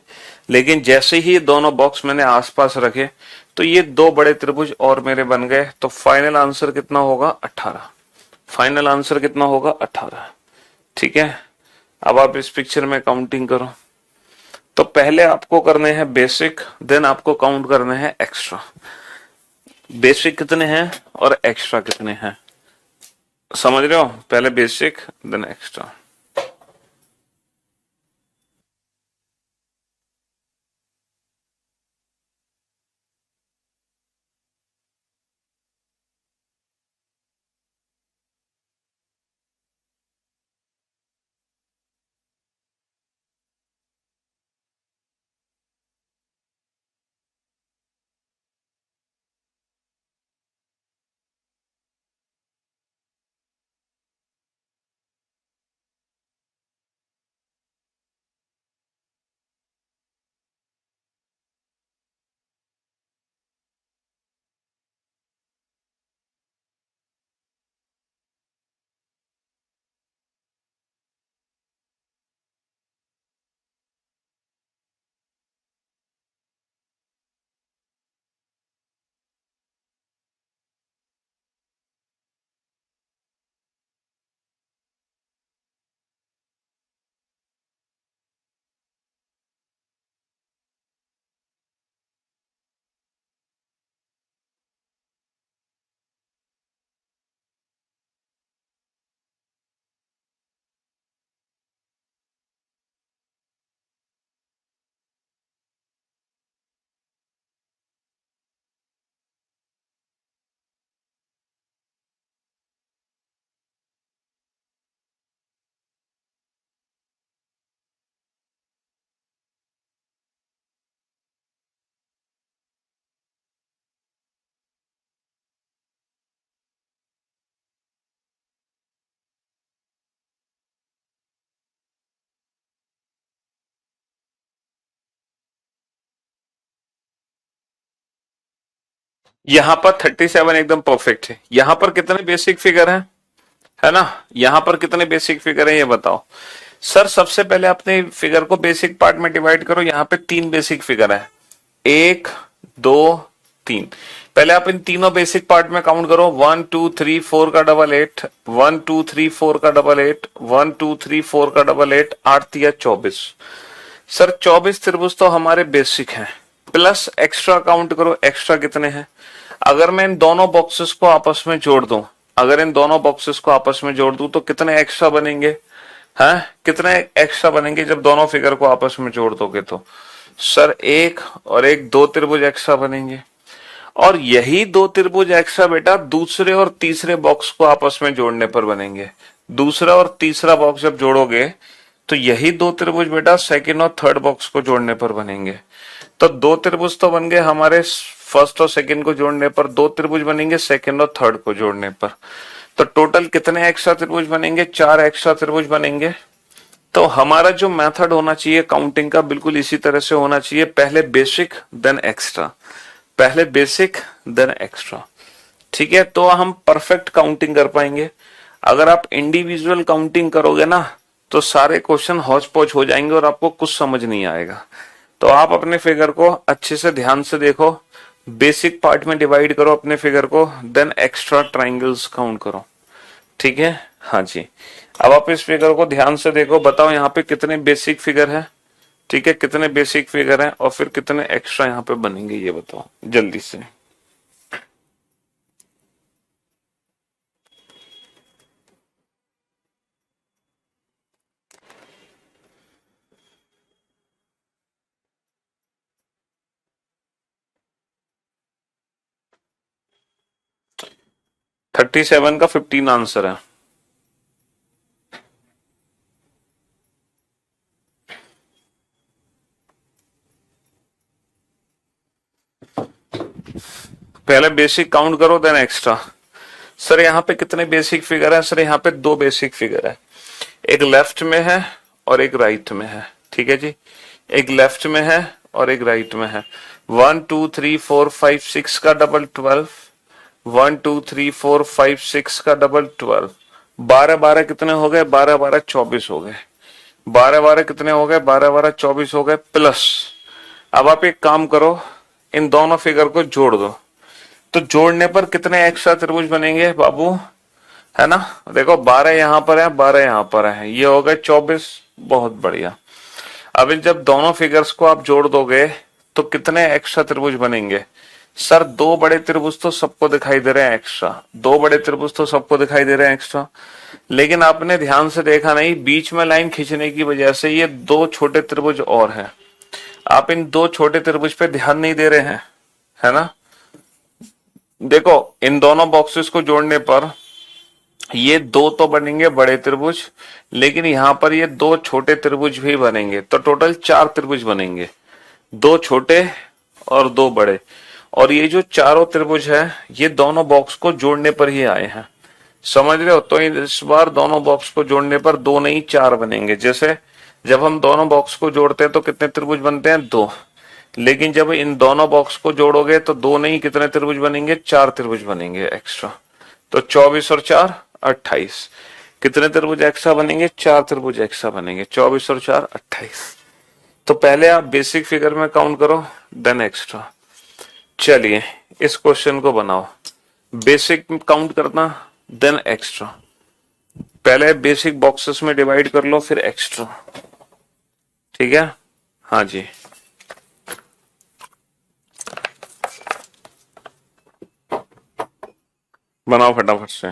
लेकिन जैसे ही ये दोनों बॉक्स मैंने आसपास रखे तो ये दो बड़े त्रिभुज और मेरे बन गए। तो फाइनल आंसर कितना होगा? 18। फाइनल आंसर कितना होगा? 18। ठीक है। अब आप इस पिक्चर में काउंटिंग करो। तो पहले आपको करने हैं बेसिक, देन आपको काउंट करने हैं एक्स्ट्रा। बेसिक कितने हैं और एक्स्ट्रा कितने हैं, समझ रहे हो? पहले बेसिक देन एक्स्ट्रा। यहां पर 37 एकदम परफेक्ट है। यहां पर कितने बेसिक फिगर हैं, है ना? यहां पर कितने बेसिक फिगर हैं ये बताओ। सर सबसे पहले अपने फिगर को बेसिक पार्ट में डिवाइड करो। यहां पे तीन बेसिक फिगर है, एक, दो, तीन। पहले आप इन तीनों बेसिक पार्ट में काउंट करो। 1 2 3 4 का डबल 8, 1 2 3 4 का डबल 8, 1 2 3 4 का डबल 8, 8 × 3 = 24। सर 24 त्रिभुज तो हमारे बेसिक हैं, प्लस एक्स्ट्रा काउंट करो, एक्स्ट्रा कितने हैं। अगर मैं इन दोनों बॉक्सेस को आपस में जोड़ दूं, अगर इन दोनों बॉक्सेस को आपस में जोड़ दूं तो कितने एक्स्ट्रा बनेंगे, हैं? कितने एक्स्ट्रा बनेंगे जब दोनों फिगर को आपस में जोड़ दोगे तो? सर एक और एक, दो त्रिभुज एक्स्ट्रा बनेंगे। और यही दो त्रिभुज एक्स्ट्रा बेटा दूसरे और तीसरे बॉक्स को आपस में जोड़ने पर बनेंगे। दूसरा और तीसरा बॉक्स जब जोड़ोगे तो यही दो त्रिभुज बेटा सेकंड और थर्ड बॉक्स को जोड़ने पर बनेंगे। तो दो त्रिभुज तो बन गए हमारे फर्स्ट और सेकंड को जोड़ने पर, दो त्रिभुज बनेंगे सेकंड और थर्ड को जोड़ने पर। तो टोटल कितने एक्स्ट्रा त्रिभुज बनेंगे? चार एक्स्ट्रा त्रिभुज बनेंगे। तो हमारा जो मेथड होना चाहिए काउंटिंग का बिल्कुल इसी तरह से होना चाहिए, पहले बेसिक देन एक्स्ट्रा, पहले बेसिक देन एक्स्ट्रा। ठीक है, तो हम परफेक्ट काउंटिंग कर पाएंगे। अगर आप इंडिविजुअल काउंटिंग करोगे ना तो सारे क्वेश्चन हौच पौच हो जाएंगे और आपको कुछ समझ नहीं आएगा। तो आप अपने फिगर को अच्छे से ध्यान से देखो, बेसिक पार्ट में डिवाइड करो अपने फिगर को, देन एक्स्ट्रा ट्राइंगल्स काउंट करो। ठीक है, हाँ जी। अब आप इस फिगर को ध्यान से देखो, बताओ यहाँ पे कितने बेसिक फिगर है। ठीक है, कितने बेसिक फिगर हैं और फिर कितने एक्स्ट्रा यहाँ पे बनेंगे ये बताओ जल्दी से। थर्टी सेवन का 15 आंसर है। पहले बेसिक काउंट करो देन एक्स्ट्रा। सर यहाँ पे कितने बेसिक फिगर है? सर यहाँ पे दो बेसिक फिगर है, एक लेफ्ट में है और एक राइट में है। ठीक है जी, एक लेफ्ट में है और एक राइट में है। 1 2 3 4 5 6 का डबल 12, 1 2 3 4 5 6 का डबल 12। 12 12 कितने हो गए? 12 12 24 हो गए। 12 12 कितने हो गए? 12 12 24 हो गए प्लस। अब आप एक काम करो, इन दोनों फिगर को जोड़ दो। तो जोड़ने पर कितने एक्स्ट्रा त्रिभुज बनेंगे बाबू, है ना? देखो 12 यहां पर है, 12 यहां पर है, ये हो गए 24। बहुत बढ़िया। अब इन जब दोनों फिगर्स को आप जोड़ दोगे तो कितने एक्स्ट्रा त्रिभुज बनेंगे? सर दो बड़े त्रिभुज तो सबको दिखाई दे रहे हैं एक्स्ट्रा, दो बड़े त्रिभुज तो सबको दिखाई दे रहे हैं एक्स्ट्रा। लेकिन आपने ध्यान से देखा नहीं, बीच में लाइन खींचने की वजह से ये दो छोटे त्रिभुज और हैं। आप इन दो छोटे त्रिभुज पे ध्यान नहीं दे रहे हैं, है ना? देखो इन दोनों बॉक्सेस को जोड़ने पर ये दो तो बनेंगे बड़े त्रिभुज, लेकिन यहां पर ये दो छोटे त्रिभुज भी बनेंगे, तो टोटल चार त्रिभुज बनेंगे, दो छोटे और दो बड़े। और ये जो चारों त्रिभुज है ये दोनों बॉक्स को जोड़ने पर ही आए हैं, समझ रहे हो? तो इस बार दोनों बॉक्स को जोड़ने पर दो नहीं चार बनेंगे। जैसे जब हम दोनों बॉक्स को जोड़ते हैं तो कितने त्रिभुज बनते हैं? दो। लेकिन जब इन दोनों बॉक्स को जोड़ोगे तो दो नहीं कितने त्रिभुज बनेंगे? चार त्रिभुज बनेंगे एक्स्ट्रा। तो 24 और 4 28। कितने त्रिभुज एक्स्ट्रा बनेंगे? चार त्रिभुज एक्स्ट्रा बनेंगे। 24 और 4 28। तो पहले आप बेसिक फिगर में काउंट करो देन एक्स्ट्रा। चलिए इस क्वेश्चन को बनाओ, बेसिक काउंट करना देन एक्स्ट्रा। पहले बेसिक बॉक्सेस में डिवाइड कर लो फिर एक्स्ट्रा। ठीक है, हाँ जी। बनाओ फटाफट से।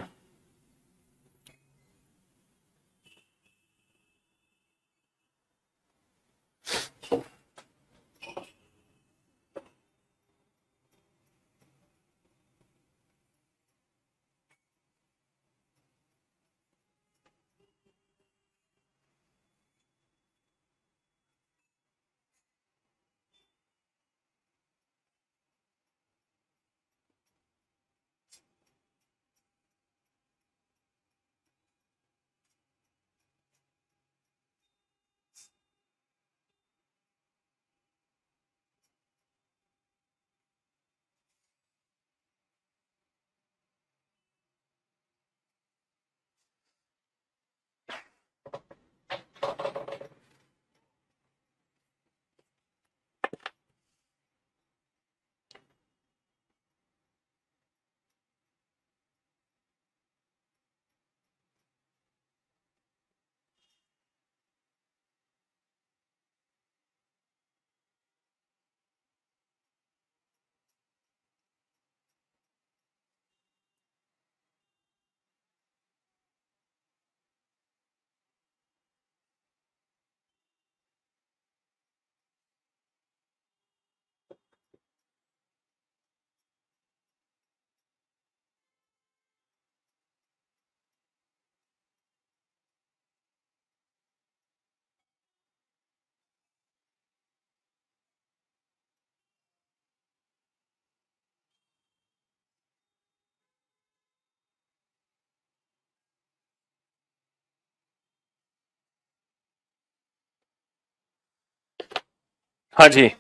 हाँ जी,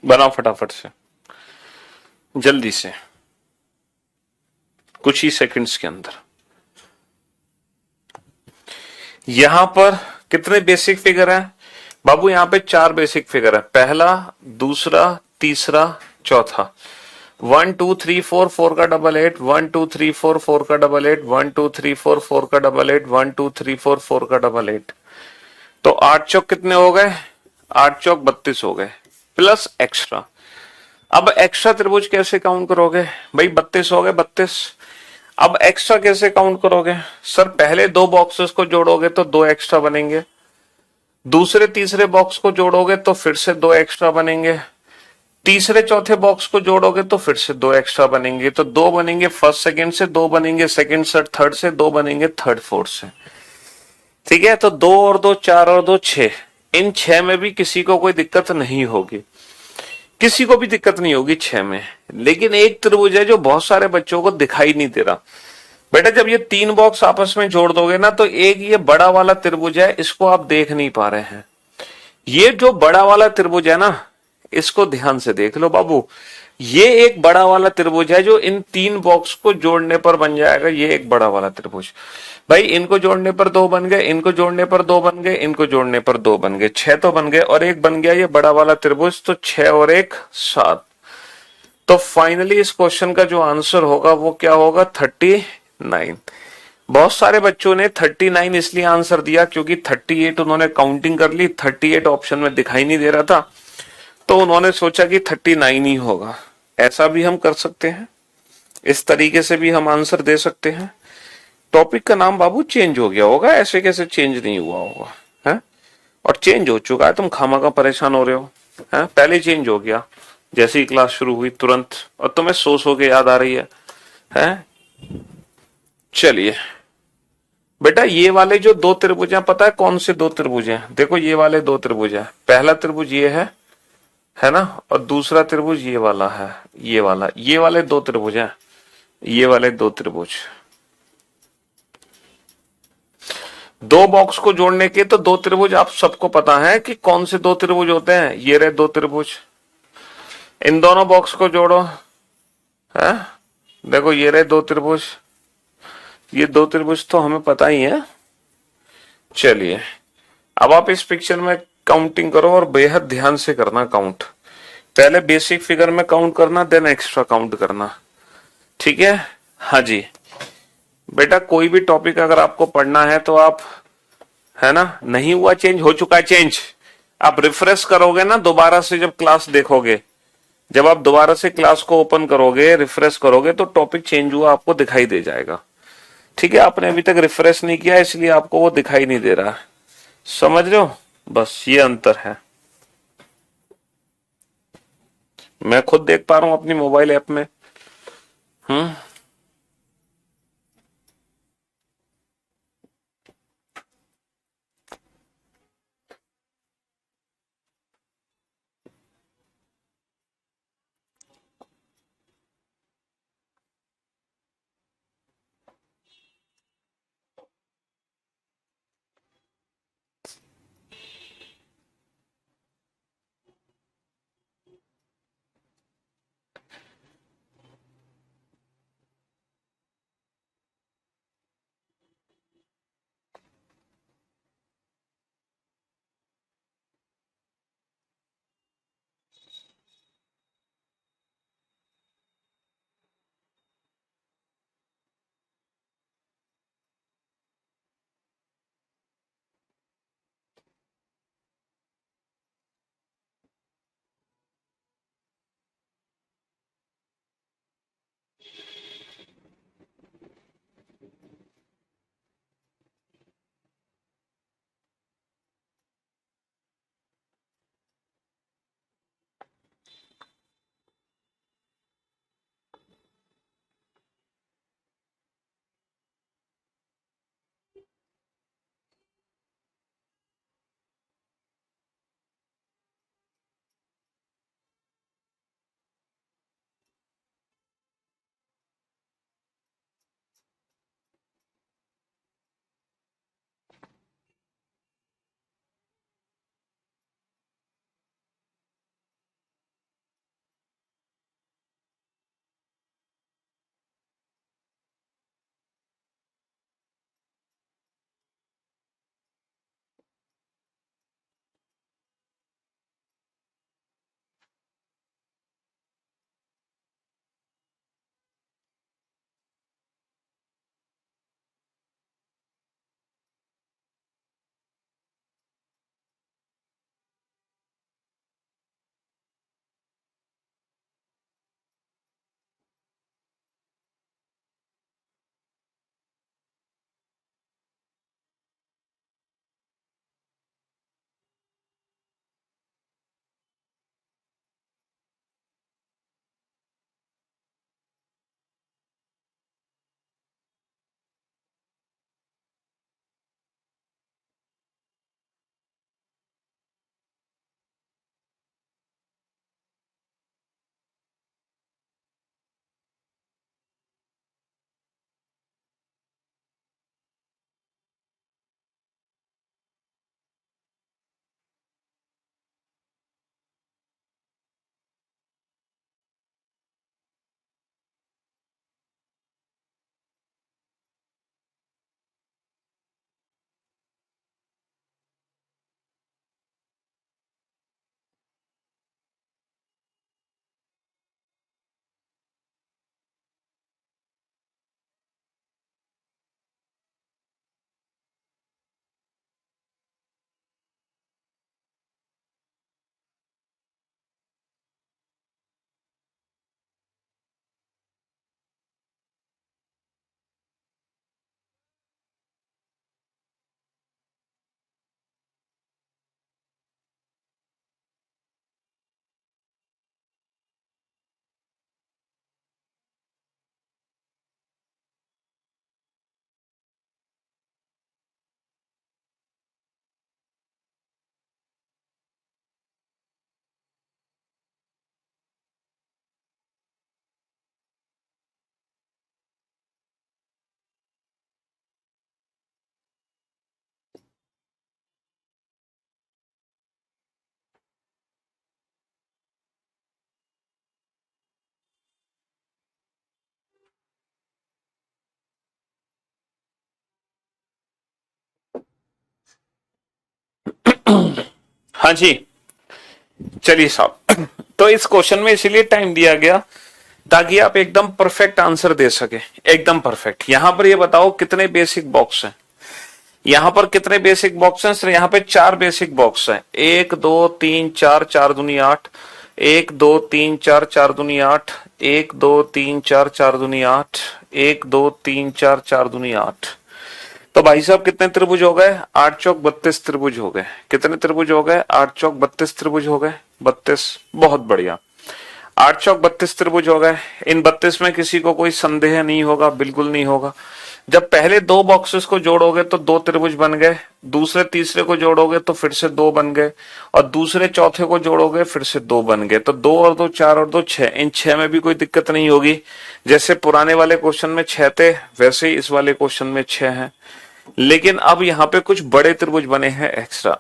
बनाओ फटाफट से, जल्दी से, कुछ ही सेकंड्स के अंदर। यहां पर कितने बेसिक फिगर हैं बाबू? यहां पे चार बेसिक फिगर है, पहला, दूसरा, तीसरा, चौथा। 1 2 3 4 4 का डबल एट, 1 2 3 4 4 का डबल एट, 1 2 3 4 4 का डबल एट, 1 2 3 4 4 का डबल एट। तो आठ चौक कितने हो गए? आठ चौक 32 हो गए, प्लस एक्स्ट्रा। अब एक्स्ट्रा त्रिभुज कैसे काउंट करोगे भाई? 32 हो गए, 32। अब एक्स्ट्रा कैसे काउंट करोगे? सर पहले दो बॉक्सेस को जोड़ोगे तो दो एक्स्ट्रा बनेंगे, दूसरे तीसरे बॉक्स को जोड़ोगे तो फिर से दो एक्स्ट्रा बनेंगे, तीसरे चौथे बॉक्स को जोड़ोगे तो फिर से दो एक्स्ट्रा बनेंगे। तो दो बनेंगे फर्स्ट सेकंड से, दो बनेंगे सेकंड से थर्ड से, दो बनेंगे थर्ड फोर्थ से। ठीक है, तो दो और दो चार और दो छह, इन छह में भी किसी को कोई दिक्कत नहीं होगी, किसी को भी दिक्कत नहीं होगी छह में। लेकिन एक त्रिभुज है जो बहुत सारे बच्चों को दिखाई नहीं दे रहा। बेटा जब ये तीन बॉक्स आपस में जोड़ दोगे ना, तो एक ये बड़ा वाला त्रिभुज है, इसको आप देख नहीं पा रहे हैं। ये जो बड़ा वाला त्रिभुज है ना, इसको ध्यान से देख लो बाबू। ये एक बड़ा वाला त्रिभुज है जो इन तीन बॉक्स को जोड़ने पर बन जाएगा। ये एक बड़ा वाला त्रिभुज भाई, इनको जोड़ने पर दो बन गए, इनको जोड़ने पर दो बन गए, इनको जोड़ने पर दो बन गए, छह तो बन गए, और एक बन गया ये बड़ा वाला त्रिभुज। तो छह और एक सात। तो फाइनली इस क्वेश्चन का जो आंसर होगा वो क्या होगा? 39। बहुत सारे बच्चों ने 39 इसलिए आंसर दिया क्योंकि 38 उन्होंने काउंटिंग कर ली, 38 ऑप्शन में दिखाई नहीं दे रहा था, तो उन्होंने सोचा कि 39 ही होगा। ऐसा भी हम कर सकते हैं, इस तरीके से भी हम आंसर दे सकते हैं। टॉपिक का नाम बाबू चेंज हो गया होगा, ऐसे कैसे चेंज नहीं हुआ होगा है? और चेंज हो चुका है, तुम खामा का परेशान हो रहे हो है? पहले चेंज हो गया जैसे ही क्लास शुरू हुई तुरंत, और तुम्हें सो के याद आ रही है? चलिए बेटा, ये वाले जो दो त्रिभुज हैं, पता है कौन से दो त्रिभुज हैं? देखो ये वाले दो त्रिभुज हैं, पहला त्रिभुज ये है ना, और दूसरा त्रिभुज ये वाला है, ये वाला, ये वाले दो त्रिभुज हैं, ये वाले दो त्रिभुज। दो बॉक्स को जोड़ने के तो दो त्रिभुज आप सबको पता है कि कौन से दो त्रिभुज होते हैं। ये रहे दो त्रिभुज, इन दोनों बॉक्स को जोड़ो है, देखो ये रहे दो त्रिभुज, ये दो त्रिभुज तो हमें पता ही है। चलिए अब आप इस पिक्चर में काउंटिंग करो और बेहद ध्यान से करना काउंट। पहले बेसिक फिगर में काउंट करना, देन एक्स्ट्रा काउंट करना, ठीक है? हाँ जी बेटा, कोई भी टॉपिक अगर आपको पढ़ना है तो आप, है ना, नहीं हुआ चेंज, हो चुका है चेंज। आप रिफ्रेश करोगे ना दोबारा से, जब क्लास देखोगे, जब आप दोबारा से क्लास को ओपन करोगे, रिफ्रेश करोगे, तो टॉपिक चेंज हुआ आपको दिखाई दे जाएगा। ठीक है, आपने अभी तक रिफ्रेश नहीं किया इसलिए आपको वो दिखाई नहीं दे रहा। समझ रहे हो? बस ये अंतर है। मैं खुद देख पा रहा हूं अपनी मोबाइल ऐप में। हम्म। हाँ जी, चलिए साहब। तो इस क्वेश्चन में इसीलिए टाइम दिया गया ताकि आप एकदम परफेक्ट आंसर दे सके, एकदम परफेक्ट। यहां पर ये बताओ कितने बेसिक बॉक्स हैं। यहां पर कितने बेसिक बॉक्स हैं सर? यहां पे 4 बेसिक बॉक्स हैं। 1 2 3 4, 4 दूनी 8। 1 2 3 4, 4 दूनी 8। 1 2 3 4, 4 दूनी 8। 1 2 3 4, 4 दूनी 8। तो भाई साहब कितने त्रिभुज हो गए? 8 चौक 32 त्रिभुज हो गए। कितने त्रिभुज हो गए? 8 चौक 32 त्रिभुज हो गए। 32, बहुत बढ़िया। 8 चौक 32 त्रिभुज हो गए। इन 32 में किसी को कोई संदेह नहीं होगा, बिल्कुल नहीं होगा। जब पहले 2 बॉक्सेस को जोड़ोगे तो 2 त्रिभुज बन गए, दूसरे तीसरे को जोड़ोगे तो फिर से 2 बन गए, और दूसरे चौथे को जोड़ोगे फिर से 2 बन गए। तो 2 और 2 4 और 2 6। इन 6 में भी कोई दिक्कत नहीं होगी। जैसे पुराने वाले क्वेश्चन में 6 थे, वैसे ही इस वाले क्वेश्चन में 6 हैं। लेकिन अब यहाँ पे कुछ बड़े त्रिभुज बने हैं एक्स्ट्रा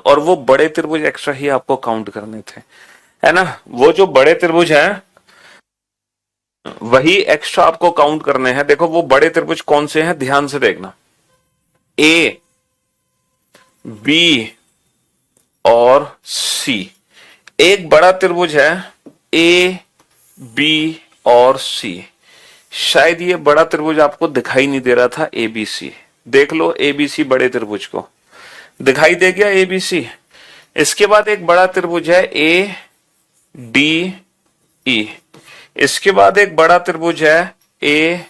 और वो बड़े त्रिभुज एक्स्ट्रा ही आपको काउंट करने थे, है ना? वो जो बड़े त्रिभुज हैं वही एक्स्ट्रा आपको काउंट करने हैं। देखो वो बड़े त्रिभुज कौन से हैं, ध्यान से देखना। ए, बी और सी। एक बड़ा त्रिभुज है ए, बी और सी। शायद ये बड़ा त्रिभुज आपको दिखाई नहीं दे रहा था, एबीसी। देख लो एबीसी बड़े त्रिभुज को, दिखाई दे गया एबीसी। इसके बाद एक बड़ा त्रिभुज है ए डी ई। इसके बाद एक बड़ा त्रिभुज है ए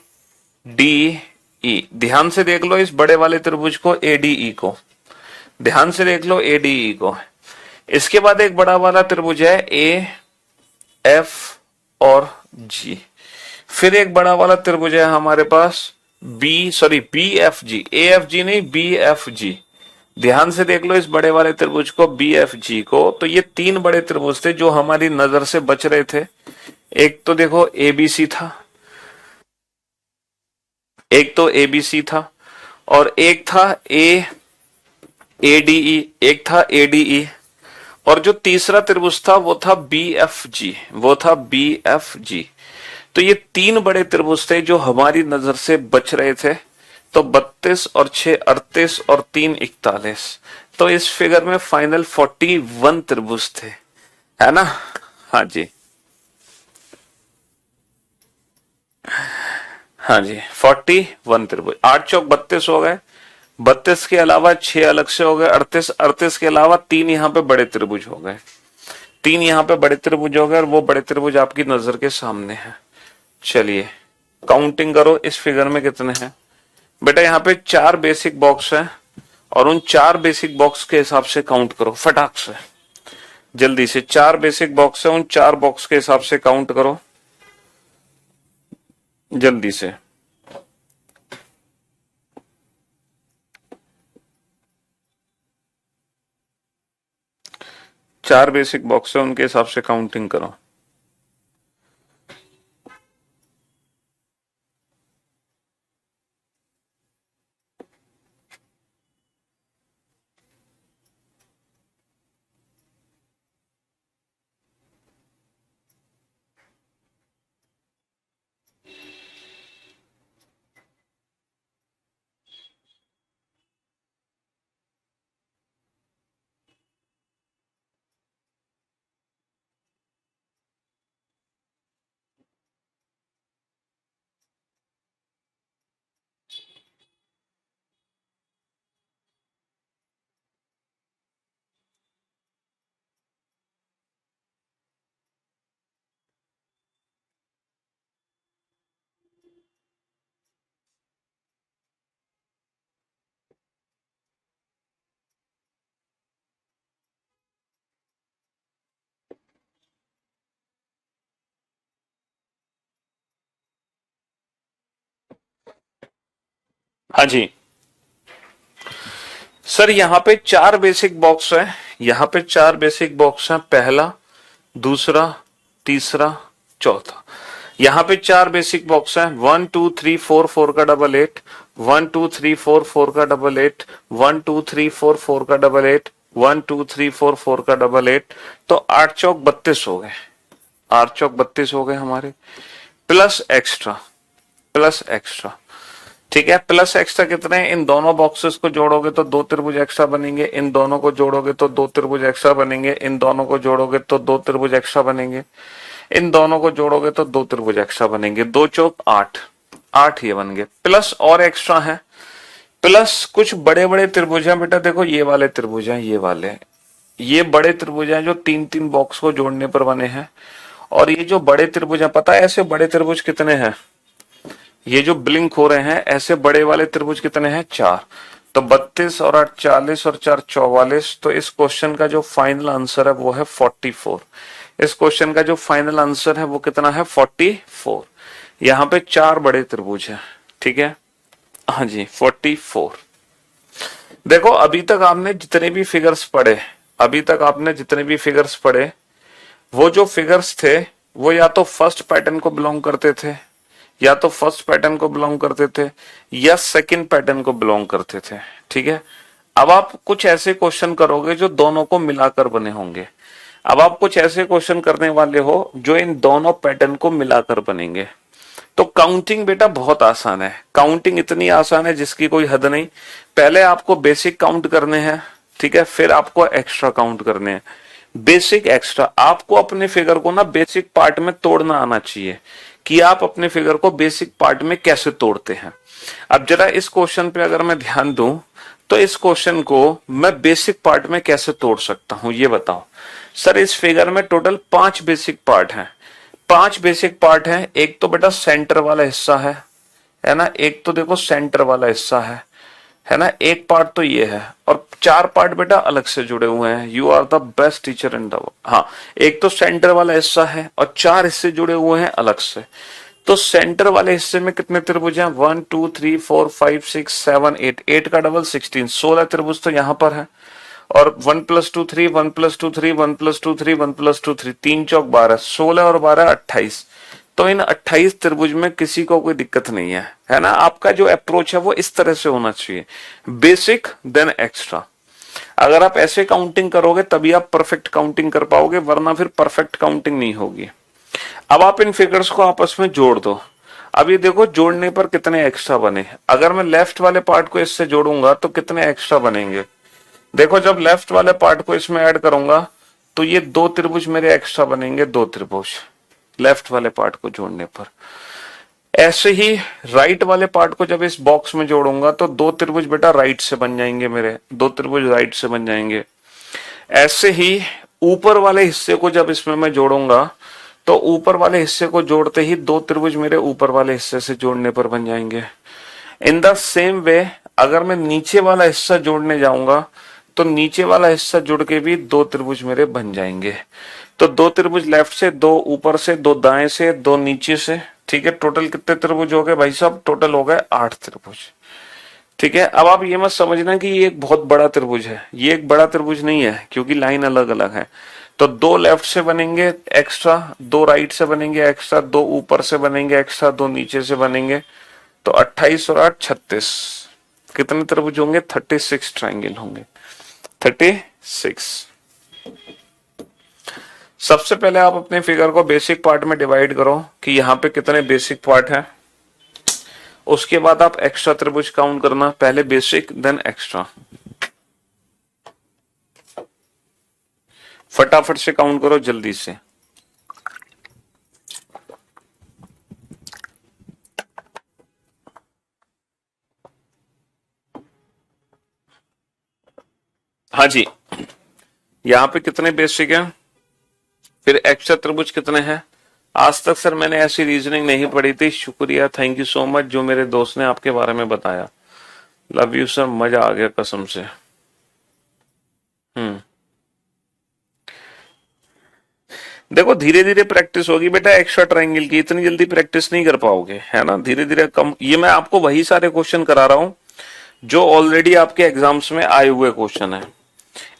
डी ई। ध्यान से देख लो इस बड़े वाले त्रिभुज को, एडीई को, ध्यान से देख लो एडीई को। इसके बाद एक बड़ा वाला त्रिभुज है ए एफ और जी। फिर एक बड़ा वाला त्रिभुज है हमारे पास B F G, A F G नहीं, बी एफ जी। ध्यान से देख लो इस बड़े वाले त्रिभुज को, बी एफ जी को। तो ये 3 बड़े त्रिभुज थे जो हमारी नजर से बच रहे थे। एक तो देखो एबीसी था, एक तो एबीसी था, और एक था एडीई, एक था एडीई, और जो तीसरा त्रिभुज था वो था बी एफ जी, वो था बी एफ जी। तो ये 3 बड़े त्रिभुज थे जो हमारी नजर से बच रहे थे। तो 32 और 6 38 और 3 41। तो इस फिगर में फाइनल 41 त्रिभुज थे, है ना? हाँ जी, हाँ जी, 41 त्रिभुज। 8 चौक 32 हो गए। 32 के अलावा 6 अलग से हो गए 38। 38 के अलावा 3 यहाँ पे बड़े त्रिभुज हो गए। 3 यहाँ पे बड़े त्रिभुज हो गए, और वो बड़े त्रिभुज आपकी नजर के सामने है। चलिए काउंटिंग करो इस फिगर में कितने हैं। बेटा यहाँ पे 4 बेसिक बॉक्स है, और उन 4 बेसिक बॉक्स के हिसाब से काउंट करो फटाक से, जल्दी से। 4 बेसिक बॉक्स है, उन 4 बॉक्स के हिसाब से काउंट करो जल्दी से। चार बेसिक बॉक्स है, उनके हिसाब से काउंटिंग करो। हाँ जी सर, यहाँ पे 4 बेसिक बॉक्स है। यहाँ पे 4 बेसिक बॉक्स है, पहला, दूसरा, तीसरा, चौथा। यहाँ पे 4 बेसिक बॉक्स है। 1 2 3 4 4 का डबल 8, 1 2 3 4 4 का डबल 8, 1 2 3 4 4 का डबल 8, 1 2 3 4 4 का डबल 8। तो 8 चौक 32 हो गए, 8 चौक 32 हो गए हमारे, प्लस एक्स्ट्रा, प्लस एक्स्ट्रा। ठीक है। प्लस एक्स्ट्रा कितने, इन दोनों बॉक्सेस को जोड़ोगे तो 2 त्रिभुज एक्स्ट्रा बनेंगे, इन दोनों को जोड़ोगे तो 2 त्रिभुज एक्स्ट्रा बनेंगे, इन दोनों को जोड़ोगे तो 2 त्रिभुज एक्स्ट्रा बनेंगे, इन दोनों को जोड़ोगे तो 2 त्रिभुज एक्स्ट्रा बनेंगे। 2 चौक 8, 8 ये बन गए। प्लस और एक्स्ट्रा है, प्लस कुछ बड़े बड़े त्रिभुज हैं बेटा, देखो ये वाले त्रिभुज हैं, ये वाले, ये बड़े त्रिभुज हैं जो 3-3 बॉक्स को जोड़ने पर बने हैं। और ये जो बड़े त्रिभुज हैं, पता है ऐसे बड़े त्रिभुज कितने हैं, ये जो ब्लिंक हो रहे हैं ऐसे बड़े वाले त्रिभुज कितने हैं, 4। तो 32 और 8 40 और 4 44। तो इस क्वेश्चन का जो फाइनल आंसर है वो है 44। इस क्वेश्चन का जो फाइनल आंसर है वो कितना है, 44। यहाँ पे 4 बड़े त्रिभुज है, ठीक है, हाँ जी 44। देखो अभी तक आपने जितने भी फिगर्स पढ़े, अभी तक आपने जितने भी फिगर्स पढ़े, वो जो फिगर्स थे वो या तो फर्स्ट पैटर्न को बिलोंग करते थे, या तो फर्स्ट पैटर्न को बिलोंग करते थे, या सेकंड पैटर्न को बिलोंग करते थे, ठीक है। अब आप कुछ ऐसे क्वेश्चन करोगे जो दोनों को मिलाकर बने होंगे। अब आप कुछ ऐसे क्वेश्चन करने वाले हो जो इन दोनों पैटर्न को मिलाकर बनेंगे। तो काउंटिंग बेटा बहुत आसान है, काउंटिंग इतनी आसान है जिसकी कोई हद नहीं। पहले आपको बेसिक काउंट करने हैं, ठीक है, फिर आपको एक्स्ट्रा काउंट करने हैं। बेसिक एक्स्ट्रा, आपको अपने फिगर को ना बेसिक पार्ट में तोड़ना आना चाहिए कि आप अपने फिगर को बेसिक पार्ट में कैसे तोड़ते हैं। अब जरा इस क्वेश्चन पे अगर मैं ध्यान दूं तो इस क्वेश्चन को मैं बेसिक पार्ट में कैसे तोड़ सकता हूं, ये बताओ। सर इस फिगर में टोटल 5 बेसिक पार्ट हैं, 5 बेसिक पार्ट हैं। एक तो बेटा सेंटर वाला हिस्सा है ना, एक तो देखो सेंटर वाला हिस्सा है ना, एक पार्ट तो ये है, और 4 पार्ट बेटा अलग से जुड़े हुए हैं। You are the best teacher in the world. हाँ, एक तो सेंटर वाला हिस्सा है और 4 हिस्से जुड़े हुए हैं अलग से। तो सेंटर वाले हिस्से में कितने त्रिभुज हैं, 1 2 3 4 5 6 7 8, 8 का डबल 16, 16 त्रिभुज तो यहां पर है। और 1 + 2 3, 1 + 2 3, 1 + 2 3, 1 + 2 3, 3 चौक 12, 16 और 12 28। तो इन 28 त्रिभुज में किसी को कोई दिक्कत नहीं है ना। आपका जो अप्रोच है वो इस तरह से होना चाहिए, बेसिक देन एक्स्ट्रा। अगर आप ऐसे काउंटिंग करोगे तभी आप परफेक्ट काउंटिंग कर पाओगे, वरना फिर परफेक्ट काउंटिंग नहीं होगी। अब आप इन फिगर्स को आपस में जोड़ दो। अब ये देखो जोड़ने पर कितने एक्स्ट्रा बने। अगर मैं लेफ्ट वाले पार्ट को इससे जोड़ूंगा तो कितने एक्स्ट्रा बनेंगे। देखो जब लेफ्ट वाले पार्ट को इसमें ऐड करूंगा तो ये 2 त्रिभुज मेरे एक्स्ट्रा बनेंगे, 2 त्रिभुज लेफ्ट वाले पार्ट को जोड़ने पर। ऐसे ही राइट वाले पार्ट को जब इस बॉक्स में जोड़ूंगा तो 2 त्रिभुज बेटा राइट से बन जाएंगे, मेरे 2 त्रिभुज राइट से बन जाएंगे। ऐसे ही ऊपर वाले हिस्से को जब इसमें मैं जोड़ूंगा तो ऊपर वाले हिस्से को जोड़ते ही 2 त्रिभुज मेरे ऊपर वाले हिस्से से जोड़ने पर बन जाएंगे। इन द सेम वे अगर मैं नीचे वाला हिस्सा जोड़ने जाऊंगा तो नीचे वाला हिस्सा जुड़ के भी 2 त्रिभुज मेरे बन जाएंगे। तो 2 त्रिभुज लेफ्ट से, 2 ऊपर से, 2 दाएं से, 2 नीचे से, ठीक है। टोटल कितने त्रिभुज हो गए भाई साहब, टोटल हो गए 8 त्रिभुज, ठीक है। अब आप ये मत समझना कि ये एक बहुत बड़ा त्रिभुज है, ये एक बड़ा त्रिभुज नहीं है क्योंकि लाइन अलग अलग है। तो 2 लेफ्ट से बनेंगे एक्स्ट्रा, 2 राइट से बनेंगे एक्स्ट्रा, 2 ऊपर से बनेंगे एक्स्ट्रा, 2 नीचे से बनेंगे। तो 28 और 8 36, कितने त्रिभुज होंगे, 36 ट्रायंगल होंगे, 36। सबसे पहले आप अपने फिगर को बेसिक पार्ट में डिवाइड करो कि यहाँ पे कितने बेसिक पार्ट हैं। उसके बाद आप एक्स्ट्रा त्रिभुज काउंट करना, पहले बेसिक देन एक्स्ट्रा। फटाफट से काउंट करो जल्दी से। हाँ जी, यहाँ पे कितने बेसिक हैं, फिर एक्स्ट्रा त्रिभुज कितने हैं। आज तक सर मैंने ऐसी रीजनिंग नहीं पढ़ी थी, शुक्रिया, थैंक यू सो मच जो मेरे दोस्त ने आपके बारे में बताया। लव यू सर, मजा आ गया कसम से। देखो धीरे धीरे प्रैक्टिस होगी बेटा, एक्स्ट्रा ट्रायंगल की इतनी जल्दी प्रैक्टिस नहीं कर पाओगे, है ना। धीरे धीरे कम, ये मैं आपको वही सारे क्वेश्चन करा रहा हूं जो ऑलरेडी आपके एग्जाम्स में आए हुए क्वेश्चन है।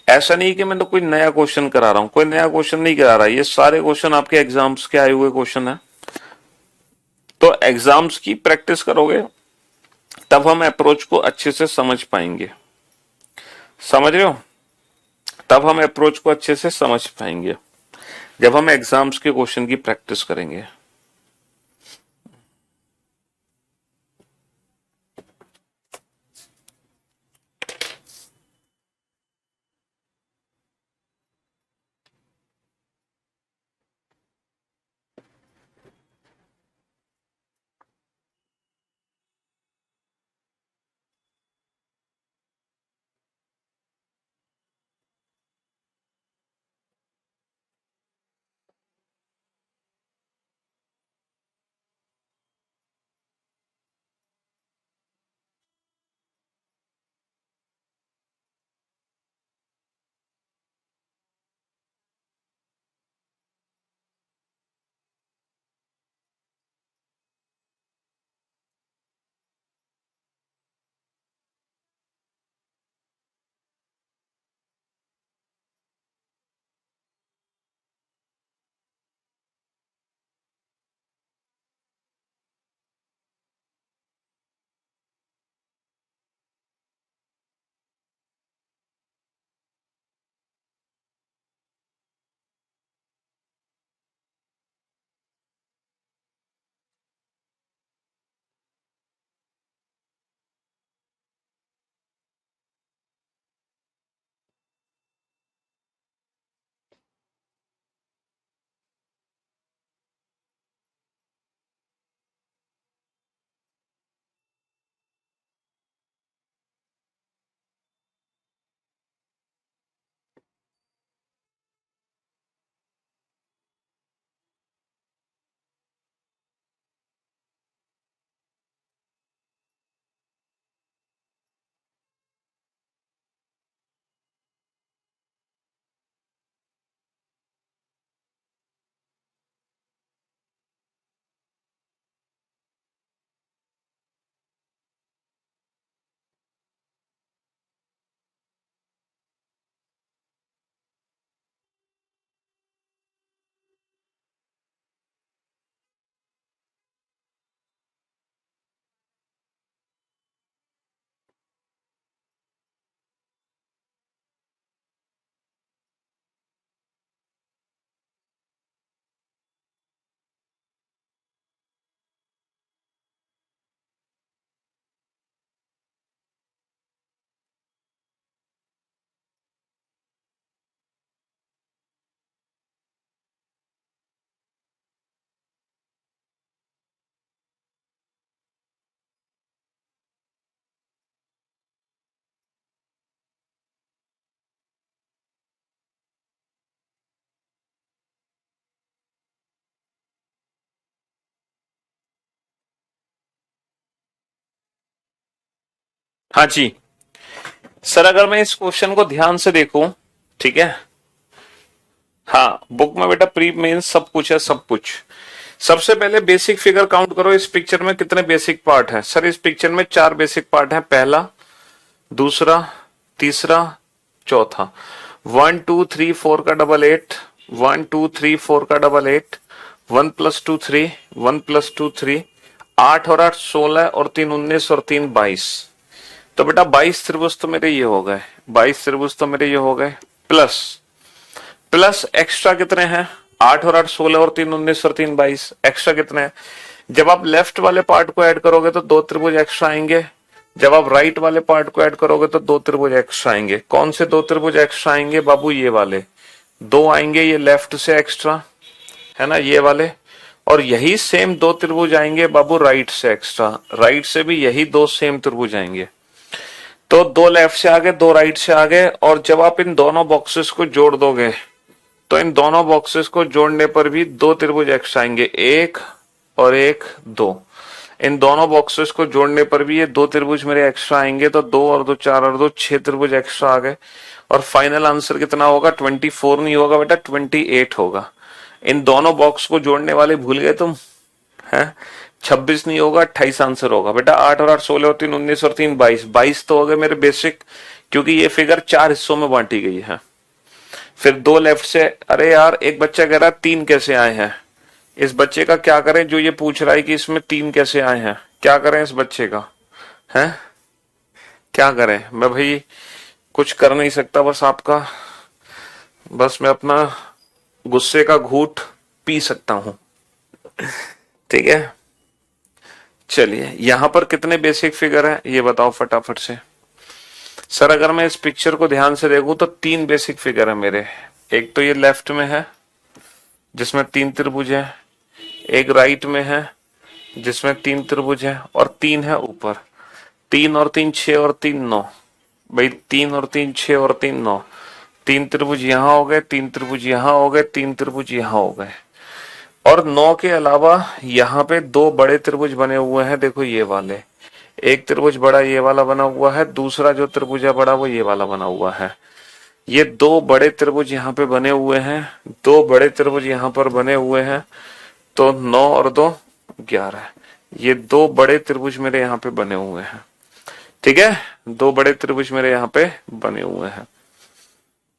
ऐसा नहीं कि मैं तो कोई नया क्वेश्चन करा रहा हूं, कोई नया क्वेश्चन नहीं करा रहा, ये सारे क्वेश्चन आपके एग्जाम्स के आए हुए क्वेश्चन है। तो एग्जाम्स की प्रैक्टिस करोगे तब हम अप्रोच को अच्छे से समझ पाएंगे, समझ रहे हो, तब हम अप्रोच को अच्छे से समझ पाएंगे जब हम एग्जाम्स के क्वेश्चन की प्रैक्टिस करेंगे। हाँ जी सर, अगर मैं इस क्वेश्चन को ध्यान से देखूं, ठीक है, हाँ बुक में बेटा प्री मेंस सब कुछ है, सब कुछ। सबसे पहले बेसिक फिगर काउंट करो, इस पिक्चर में कितने बेसिक पार्ट है। सर इस पिक्चर में 4 बेसिक पार्ट है, पहला, दूसरा, तीसरा, चौथा। 1 2 3 4 का डबल 8, 1 2 3 4 का डबल 8, 1+2 3, 1+2 3, 8 और 8 16 और 3 19 और 3 22। तो बेटा 22 त्रिभुज तो मेरे ये हो गए, 22 त्रिभुज तो मेरे ये हो गए, प्लस प्लस एक्स्ट्रा कितने हैं, 8 और 8 16 और 3 19 और 3 22, एक्स्ट्रा कितने हैं। जब आप लेफ्ट वाले पार्ट को ऐड करोगे तो 2 त्रिभुज एक्स्ट्रा आएंगे, जब आप राइट वाले पार्ट को ऐड करोगे तो 2 त्रिभुज एक्स्ट्रा आएंगे। कौन से 2 त्रिभुज एक्स्ट्रा आएंगे बाबू, ये वाले 2 आएंगे, ये लेफ्ट से एक्स्ट्रा है ना, ये वाले। और यही सेम 2 त्रिभुज आएंगे बाबू राइट से एक्स्ट्रा, राइट से भी यही 2 सेम त्रिभुज आएंगे। तो 2 लेफ्ट से आगे, 2 राइट से आगे, और जब आप इन दोनों बॉक्सेस को जोड़ दोगे तो इन दोनों बॉक्सेस को जोड़ने पर भी 2 त्रिभुज एक्स्ट्रा आएंगे, 1 और 1 2। इन दोनों बॉक्सेस को जोड़ने पर भी ये 2 त्रिभुज मेरे एक्स्ट्रा आएंगे, तो 2 और 2 4 और 2 6 त्रिभुज एक्स्ट्रा आ गए। और फाइनल आंसर कितना होगा, 24 नहीं होगा बेटा, 28 होगा। इन दोनों बॉक्स को जोड़ने वाले भूल गए तुम, है 26 नहीं होगा, 28 आंसर होगा बेटा। 8 और 8 16 और 3 19 और 3 22, 22 तो हो गए मेरे बेसिक, क्योंकि ये फिगर 4 हिस्सों में बांटी गई है। फिर 2 लेफ्ट से, अरे यार एक बच्चा कह रहा है 3 कैसे आए हैं, इस बच्चे का क्या करें जो ये पूछ रहा है कि इसमें 3 कैसे आए हैं, क्या करें इस बच्चे का, है क्या करें। मैं भाई कुछ कर नहीं सकता, बस आपका, बस मैं अपना गुस्से का घूंट पी सकता हूं, ठीक है। चलिए यहां पर कितने बेसिक फिगर है ये बताओ फटाफट से। सर अगर मैं इस पिक्चर को ध्यान से देखूं तो 3 बेसिक फिगर है मेरे। एक तो ये लेफ्ट में है जिसमें 3 त्रिभुज है, एक राइट में है जिसमें 3 त्रिभुज है, और 3 है ऊपर। 3 और 3 6 और 3 9, भाई 3 और 3 6 और 3 9। 3 त्रिभुज यहां हो गए, 3 त्रिभुज यहां हो गए, 3 त्रिभुज यहां हो गए। और 9 के अलावा यहाँ पे 2 बड़े त्रिभुज बने हुए हैं, देखो ये वाले। एक त्रिभुज बड़ा ये वाला बना हुआ है, दूसरा जो त्रिभुज है बड़ा वो ये वाला बना हुआ है। ये 2 बड़े त्रिभुज यहाँ पे बने हुए हैं, 2 बड़े त्रिभुज यहाँ पर बने हुए हैं। तो 9 और 2 11, ये 2 बड़े त्रिभुज मेरे यहाँ पे बने हुए हैं, ठीक है। 2 बड़े त्रिभुज मेरे यहाँ पे बने हुए हैं।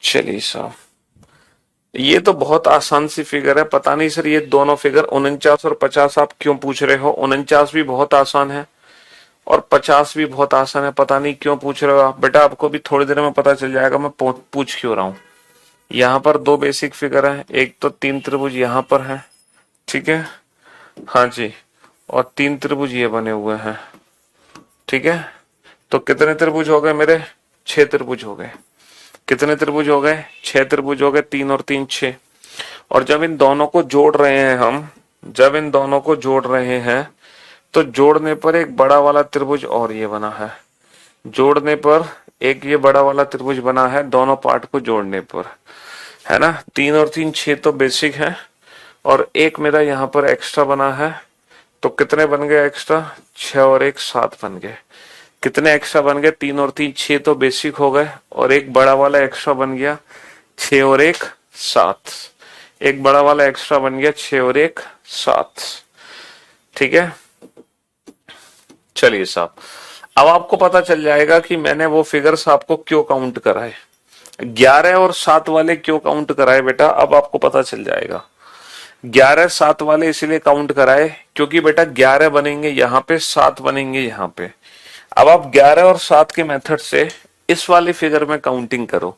चलिए साहब, ये तो बहुत आसान सी फिगर है। पता नहीं सर ये दोनों फिगर 49 और 50 आप क्यों पूछ रहे हो। 49 भी बहुत आसान है और 50 भी बहुत आसान है, पता नहीं क्यों पूछ रहे हो आप। बेटा आपको भी थोड़ी देर में पता चल जाएगा मैं पूछ क्यों रहा हूं। यहाँ पर 2 बेसिक फिगर है, एक तो 3 त्रिभुज यहाँ पर है, ठीक है, हाँ जी, और 3 त्रिभुज ये बने हुए हैं, ठीक है। तो कितने त्रिभुज हो गए मेरे, 6 त्रिभुज हो गए। कितने त्रिभुज हो गए, 6 त्रिभुज हो गए, 3 और 3 6। और जब इन दोनों को जोड़ रहे हैं हम, जब इन दोनों को जोड़ रहे हैं तो जोड़ने पर एक बड़ा वाला त्रिभुज और ये बना है, जोड़ने पर एक ये बड़ा वाला त्रिभुज बना है दोनों पार्ट को जोड़ने पर, है ना। 3 और 3 6 तो बेसिक है, और एक मेरा यहाँ पर एक्स्ट्रा बना है। तो कितने बन गए एक्स्ट्रा, 6 और 1 7 बन गए। कितने एक्स्ट्रा बन गए, 3 और 3 6 तो बेसिक हो गए, और एक बड़ा वाला एक्स्ट्रा बन गया, 6 और 1 7। एक बड़ा वाला एक्स्ट्रा बन गया, 6 और 1 7, ठीक है। चलिए साहब, अब आपको पता चल जाएगा कि मैंने वो फिगर्स आपको क्यों काउंट कराए, 11 और 7 वाले क्यों काउंट कराए बेटा, अब आपको पता चल जाएगा। 11 7 वाले इसलिए काउंट कराए क्योंकि बेटा 11 बनेंगे यहाँ पे, 7 बनेंगे यहाँ पे। अब आप 11 और 7 के मेथड से इस वाले फिगर में काउंटिंग करो,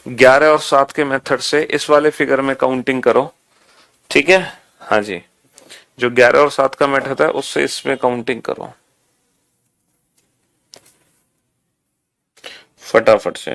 11 और 7 के मेथड से इस वाले फिगर में काउंटिंग करो, ठीक है। हाँ जी, जो 11 और 7 का मेथड है उससे इसमें काउंटिंग करो फटाफट से।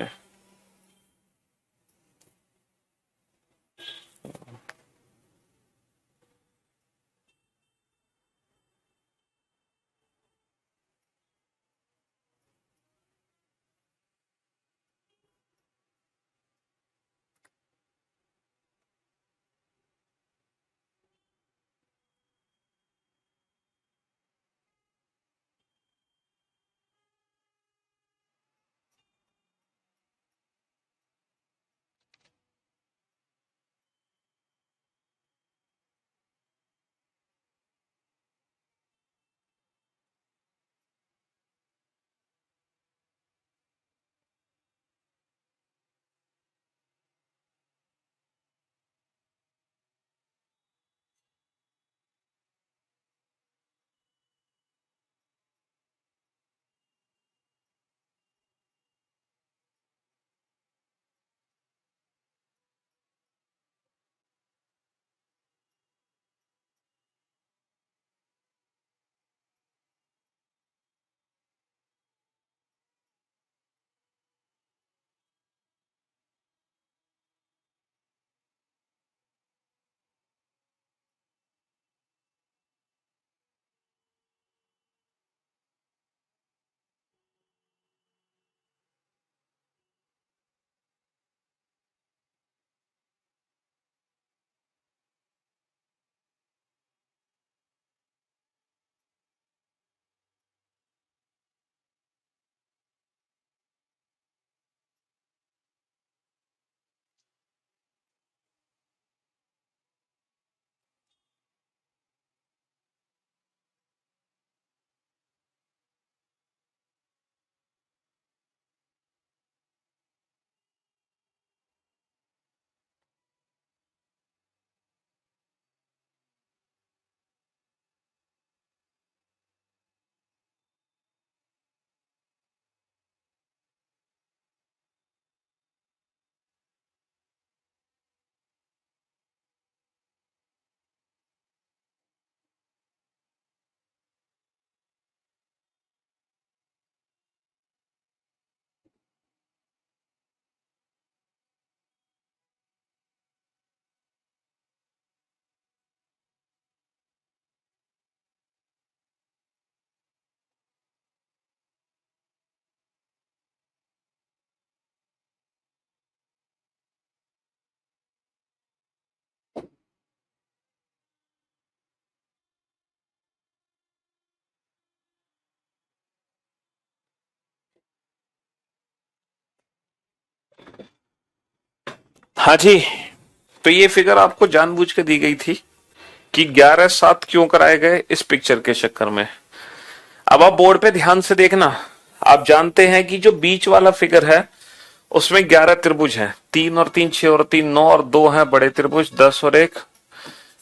हाँ जी, तो ये फिगर आपको जानबूझ के दी गई थी कि 11 7 क्यों कराए गए इस पिक्चर के चक्कर में। अब आप बोर्ड पे ध्यान से देखना, आप जानते हैं कि जो बीच वाला फिगर है उसमें 11 त्रिभुज हैं, 3 और 3 6 और 3 9 और 2 हैं बड़े त्रिभुज, 10 और 1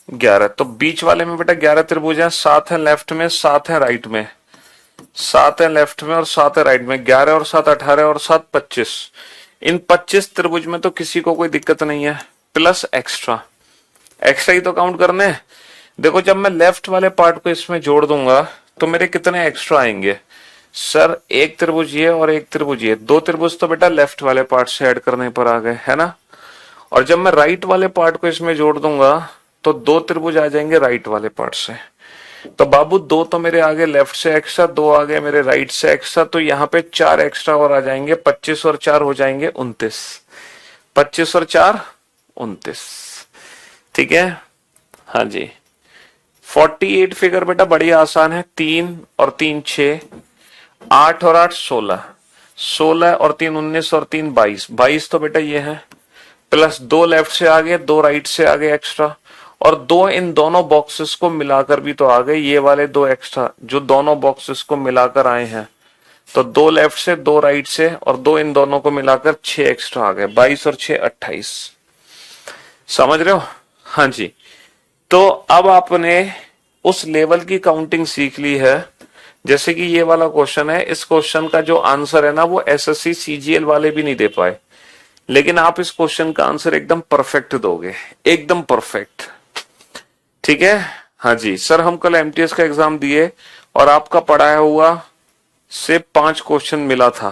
11। तो बीच वाले में बेटा 11 त्रिभुज हैं, 7 है लेफ्ट में, 7 है राइट में, 7 है लेफ्ट में और 7 है राइट में, 11 और 7 18 और 7 25। इन 25 त्रिभुज में तो किसी को कोई दिक्कत नहीं है, प्लस एक्स्ट्रा, एक्स्ट्रा ही तो काउंट करने हैं। देखो जब मैं लेफ्ट वाले पार्ट को इसमें जोड़ दूंगा तो मेरे कितने एक्स्ट्रा आएंगे सर, एक त्रिभुज ये और एक त्रिभुज ये, दो त्रिभुज तो बेटा लेफ्ट वाले पार्ट से ऐड करने पर आ गए, है ना। और जब मैं राइट वाले पार्ट को इसमें जोड़ दूंगा तो दो त्रिभुज आ जाएंगे राइट वाले पार्ट से। तो बाबू दो तो मेरे आगे लेफ्ट से एक्स्ट्रा, दो आगे मेरे राइट से एक्स्ट्रा, तो यहाँ पे 4 एक्स्ट्रा और आ जाएंगे, 25 और 4 हो जाएंगे 29, 25 और 4 29। ठीक है, हाँ जी। 48 फिगर बेटा बड़ी आसान है, 3 और 3 6, 8 और 8 16, 16 और 3 19 और 3 22, 22 तो बेटा ये है, प्लस दो लेफ्ट से आगे, दो राइट से आगे एक्स्ट्रा, और दो इन दोनों बॉक्सेस को मिलाकर भी तो आ गए, ये वाले दो एक्स्ट्रा जो दोनों बॉक्सेस को मिलाकर आए हैं। तो दो लेफ्ट से, दो राइट से और दो इन दोनों को मिलाकर 6 एक्स्ट्रा आ गए, 22 और 6 28। समझ रहे हो, हाँ जी। तो अब आपने उस लेवल की काउंटिंग सीख ली है। जैसे कि ये वाला क्वेश्चन है, इस क्वेश्चन का जो आंसर है ना वो एसएससी सीजीएल वाले भी नहीं दे पाए, लेकिन आप इस क्वेश्चन का आंसर एकदम परफेक्ट दोगे, एकदम परफेक्ट। ठीक है, हाँ जी सर, हम कल एमटीएस का एग्जाम दिए और आपका पढ़ाया हुआ से 5 क्वेश्चन मिला था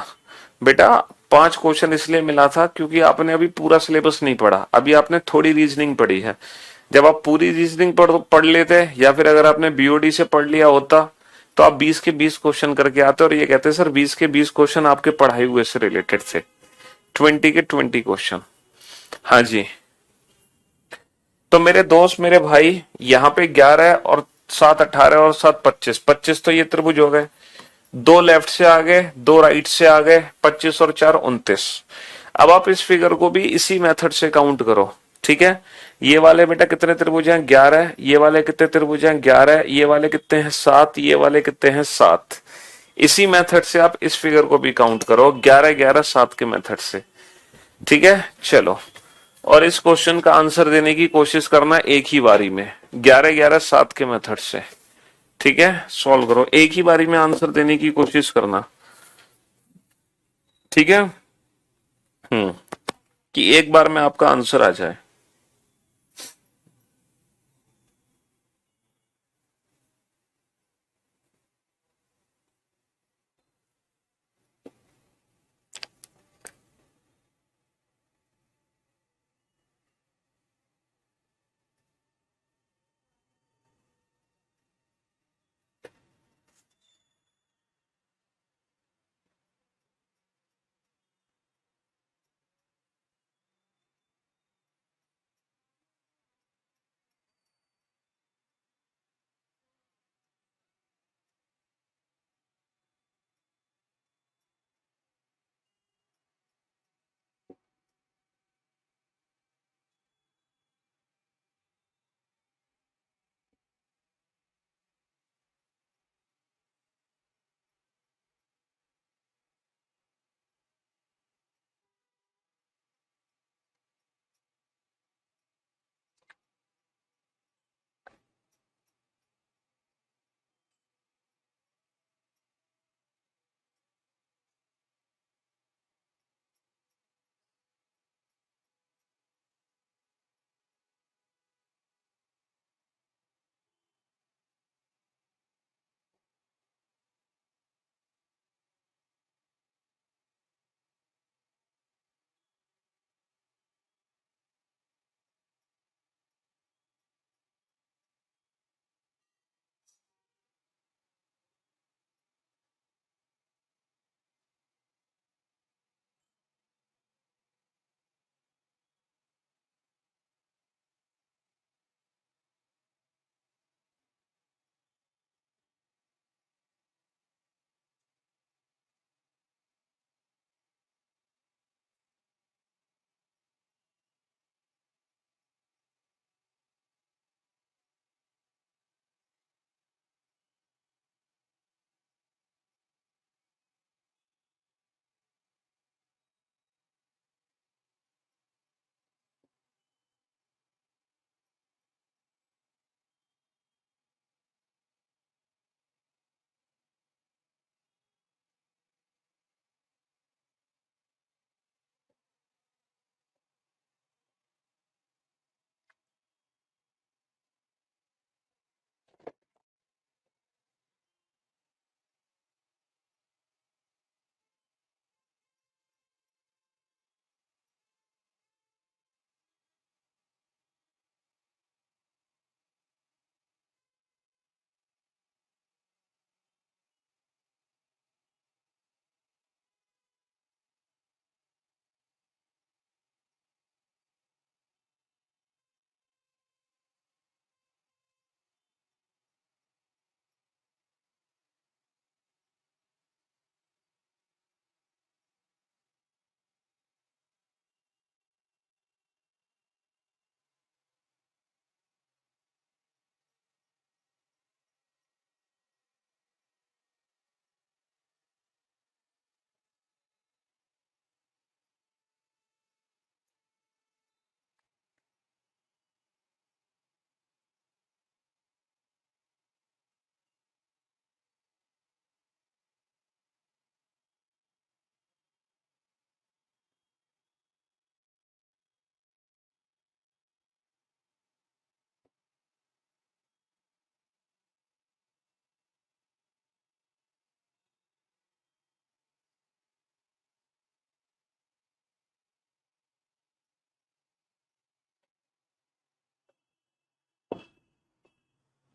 बेटा। 5 क्वेश्चन इसलिए मिला था क्योंकि आपने अभी पूरा सिलेबस नहीं पढ़ा, अभी आपने थोड़ी रीजनिंग पढ़ी है। जब आप पूरी रीजनिंग पढ़ लेते, या फिर अगर आपने बीओडी से पढ़ लिया होता, तो आप 20 के 20 क्वेश्चन करके आते और ये कहते सर 20 के 20 क्वेश्चन आपके पढ़ाई हुए से रिलेटेड थे, 20 के 20 क्वेश्चन। हाँ जी, तो मेरे दोस्त मेरे भाई, यहाँ पे 11 और 7 18 और 7 25, 25 तो ये त्रिभुज हो गए, दो लेफ्ट से आ गए, दो राइट से आ गए, 25 और 4 29। अब आप इस फिगर को भी इसी मेथड से काउंट करो। ठीक है, ये वाले बेटा कितने त्रिभुज हैं 11, ये वाले कितने त्रिभुज हैं 11, ये वाले कितने हैं 7, ये वाले कितने हैं 7। इसी मेथड से आप इस फिगर को भी काउंट करो, 11 11 7 के मेथड से। ठीक है, चलो, और इस क्वेश्चन का आंसर देने की कोशिश करना एक ही बारी में, 11 11 7 के मेथड से। ठीक है, सॉल्व करो, एक ही बारी में आंसर देने की कोशिश करना। ठीक है, कि एक बार में आपका आंसर आ जाए।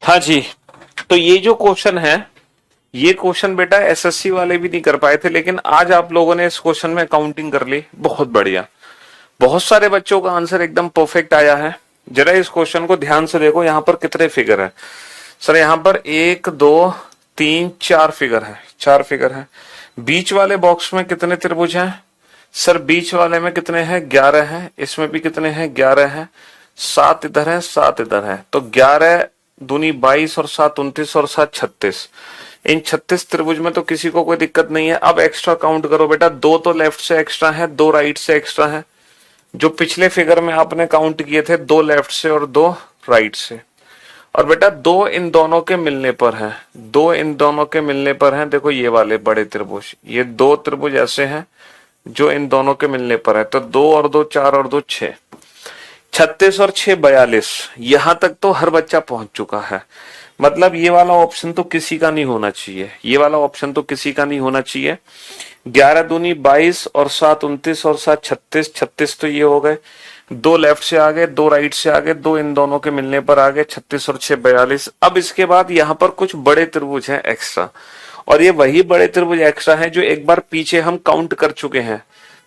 हाँ जी, तो ये जो क्वेश्चन है, ये क्वेश्चन बेटा एसएससी वाले भी नहीं कर पाए थे, लेकिन आज आप लोगों ने इस क्वेश्चन में काउंटिंग कर ली, बहुत बढ़िया। बहुत सारे बच्चों का आंसर एकदम परफेक्ट आया है। जरा इस क्वेश्चन को ध्यान से देखो, यहाँ पर कितने फिगर है सर? यहाँ पर 1 2 3 4 फिगर है, 4 फिगर है। बीच वाले बॉक्स में कितने त्रिभुज हैं सर? बीच वाले में कितने हैं? 11 हैं। इसमें भी कितने हैं? 11 हैं। 7 इधर है, 7 इधर है, तो 11 दूनी 22 और 7 29 और 7 36। इन 36 त्रिभुज में तो किसी को कोई दिक्कत नहीं है। अब एक्स्ट्रा काउंट करो बेटा, 2 तो लेफ्ट से एक्स्ट्रा है, 2 राइट से एक्स्ट्रा है। जो पिछले फिगर में आपने काउंट किए थे, 2 लेफ्ट से और 2 राइट से। और बेटा 2 इन दोनों के मिलने पर है, 2 इन दोनों के मिलने पर है। देखो ये वाले बड़े त्रिभुज, ये 2 त्रिभुज ऐसे हैं जो इन दोनों के मिलने पर है, तो 2 और 2 4 और 2 6, 36 और 6 42। यहां तक तो हर बच्चा पहुंच चुका है। मतलब ये वाला ऑप्शन तो किसी का नहीं होना चाहिए, ये वाला ऑप्शन तो किसी का नहीं होना चाहिए। 11 दूनी 22 और 7 29 और 7 36, 36 तो ये हो गए। 2 लेफ्ट से आ गए, 2 राइट से आ गए, 2 इन दोनों के मिलने पर आ गए, 36 और 6 42। अब इसके बाद यहाँ पर कुछ बड़े त्रिभुज हैं एक्स्ट्रा, और ये वही बड़े त्रिभुज एक्स्ट्रा हैं जो एक बार पीछे हम काउंट कर चुके हैं।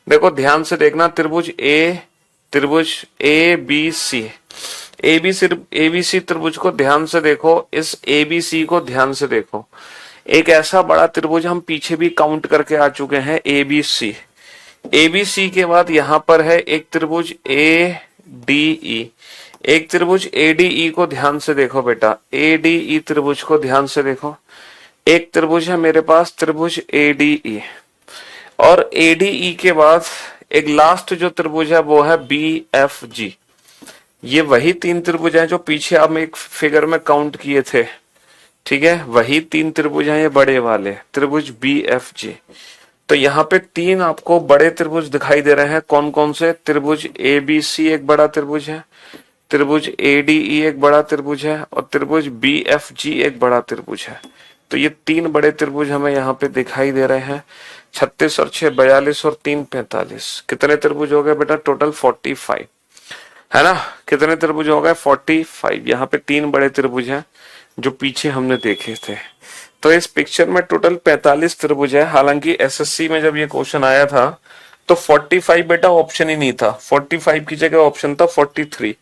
देखो ध्यान से देखना, त्रिभुज ए बी सी, एबीसी त्रिभुज को ध्यान से देखो, इस एबीसी को ध्यान से देखो। एक ऐसा बड़ा त्रिभुज हम पीछे भी काउंट करके आ चुके हैं, एबीसी। एबीसी के बाद यहां पर है एक त्रिभुज ए डी ई। एक त्रिभुज एडीई को ध्यान से देखो बेटा, एडीई त्रिभुज को ध्यान से देखो। एक त्रिभुज है मेरे पास, त्रिभुज एडीई। और एडीई के बाद एक लास्ट जो त्रिभुज है वो है बी एफ जी। ये वही 3 त्रिभुज हैं जो पीछे हम एक फिगर में काउंट किए थे, ठीक है? वही 3 त्रिभुज हैं, ये बड़े वाले त्रिभुज बी एफ जी। तो यहाँ पे 3 आपको बड़े त्रिभुज दिखाई दे रहे हैं। कौन कौन से? त्रिभुज ए बी सी एक बड़ा त्रिभुज है, त्रिभुज एडीई एक बड़ा त्रिभुज है, और त्रिभुज बी एफ जी एक बड़ा त्रिभुज है। तो ये 3 बड़े त्रिभुज हमें यहाँ पे दिखाई दे रहे हैं। 36 और 6 42 और 3 45। कितने त्रिभुज हो गए बेटा? टोटल 45 है ना? कितने त्रिभुज हो गए? 45। यहाँ पे 3 बड़े त्रिभुज हैं जो पीछे हमने देखे थे। तो इस पिक्चर में टोटल 45 त्रिभुज है। हालांकि एसएससी में जब ये क्वेश्चन आया था तो 45 बेटा ऑप्शन ही नहीं था, 45 की जगह ऑप्शन था 43।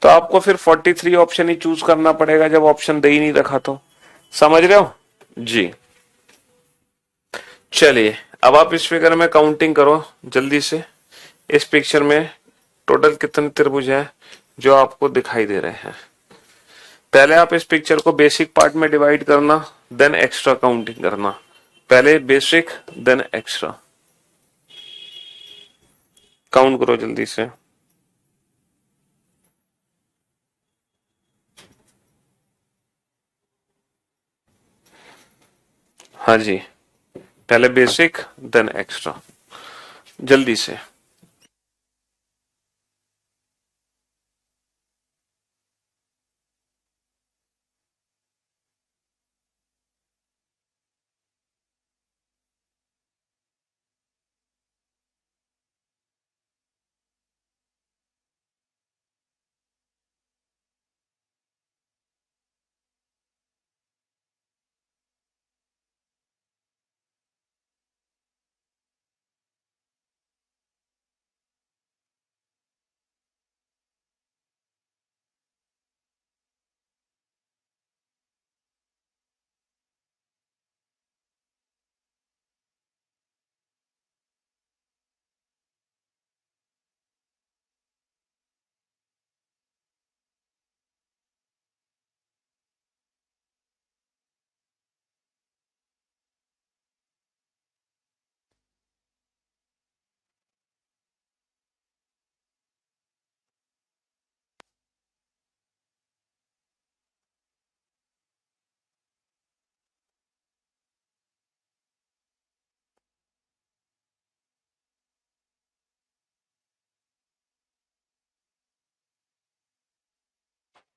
तो आपको फिर 43 ऑप्शन ही चूज करना पड़ेगा जब ऑप्शन दे ही नहीं रखा तो। समझ रहे हो जी? चलिए अब आप इस फिगर में काउंटिंग करो जल्दी से। इस पिक्चर में टोटल कितने त्रिभुज हैं जो आपको दिखाई दे रहे हैं? पहले आप इस पिक्चर को बेसिक पार्ट में डिवाइड करना, देन एक्स्ट्रा काउंटिंग करना। पहले बेसिक देन एक्स्ट्रा। काउंट करो जल्दी से। हाँ जी, पहले बेसिक देन एक्स्ट्रा, जल्दी से।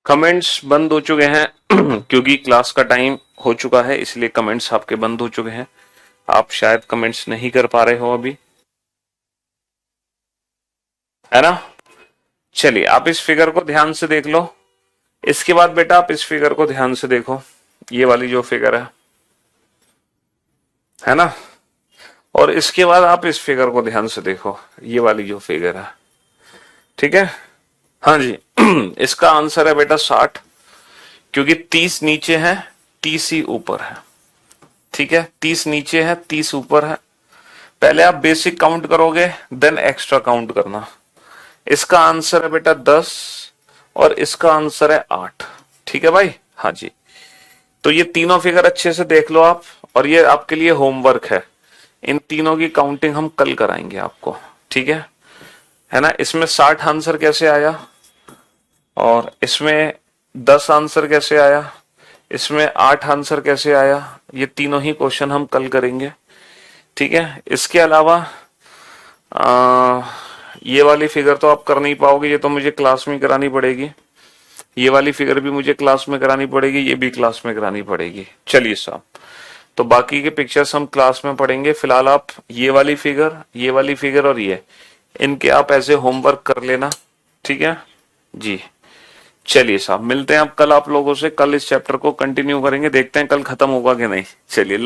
कमेंट्स बंद हो चुके हैं क्योंकि क्लास का टाइम हो चुका है, इसलिए कमेंट्स आपके बंद हो चुके हैं। आप शायद कमेंट्स नहीं कर पा रहे हो अभी, है ना? चलिए आप इस फिगर को ध्यान से देख लो। इसके बाद बेटा आप इस फिगर को ध्यान से देखो, ये वाली जो फिगर है ना, और इसके बाद आप इस फिगर को ध्यान से देखो, ये वाली जो फिगर है, ठीक है। हाँ जी इसका आंसर है बेटा 60, क्योंकि 30 नीचे है, 30 ही ऊपर है, ठीक है। 30 नीचे है, 30 ऊपर है। पहले आप बेसिक काउंट करोगे, देन एक्स्ट्रा काउंट करना। इसका आंसर है बेटा 10 और इसका आंसर है 8, ठीक है भाई। हाँ जी, तो ये तीनों फिगर अच्छे से देख लो आप, और ये आपके लिए होमवर्क है। इन तीनों की काउंटिंग हम कल कराएंगे आपको, ठीक है ना। इसमें 60 आंसर कैसे आया, और इसमें 10 आंसर कैसे आया, इसमें 8 आंसर कैसे आया, ये तीनों ही क्वेश्चन हम कल करेंगे, ठीक है। इसके अलावा ये वाली फिगर तो आप कर नहीं पाओगे, ये तो मुझे क्लास में करानी पड़ेगी। ये वाली फिगर भी मुझे क्लास में करानी पड़ेगी, ये भी क्लास में करानी पड़ेगी। चलिए साहब, तो बाकी के पिक्चर्स हम क्लास में पढ़ेंगे। फिलहाल आप ये वाली फिगर, ये वाली फिगर और ये, इनके आप ऐसे होमवर्क कर लेना, ठीक है जी। चलिए साहब, मिलते हैं आप कल आप लोगों से, कल इस चैप्टर को कंटिन्यू करेंगे, देखते हैं कल खत्म होगा कि नहीं। चलिए।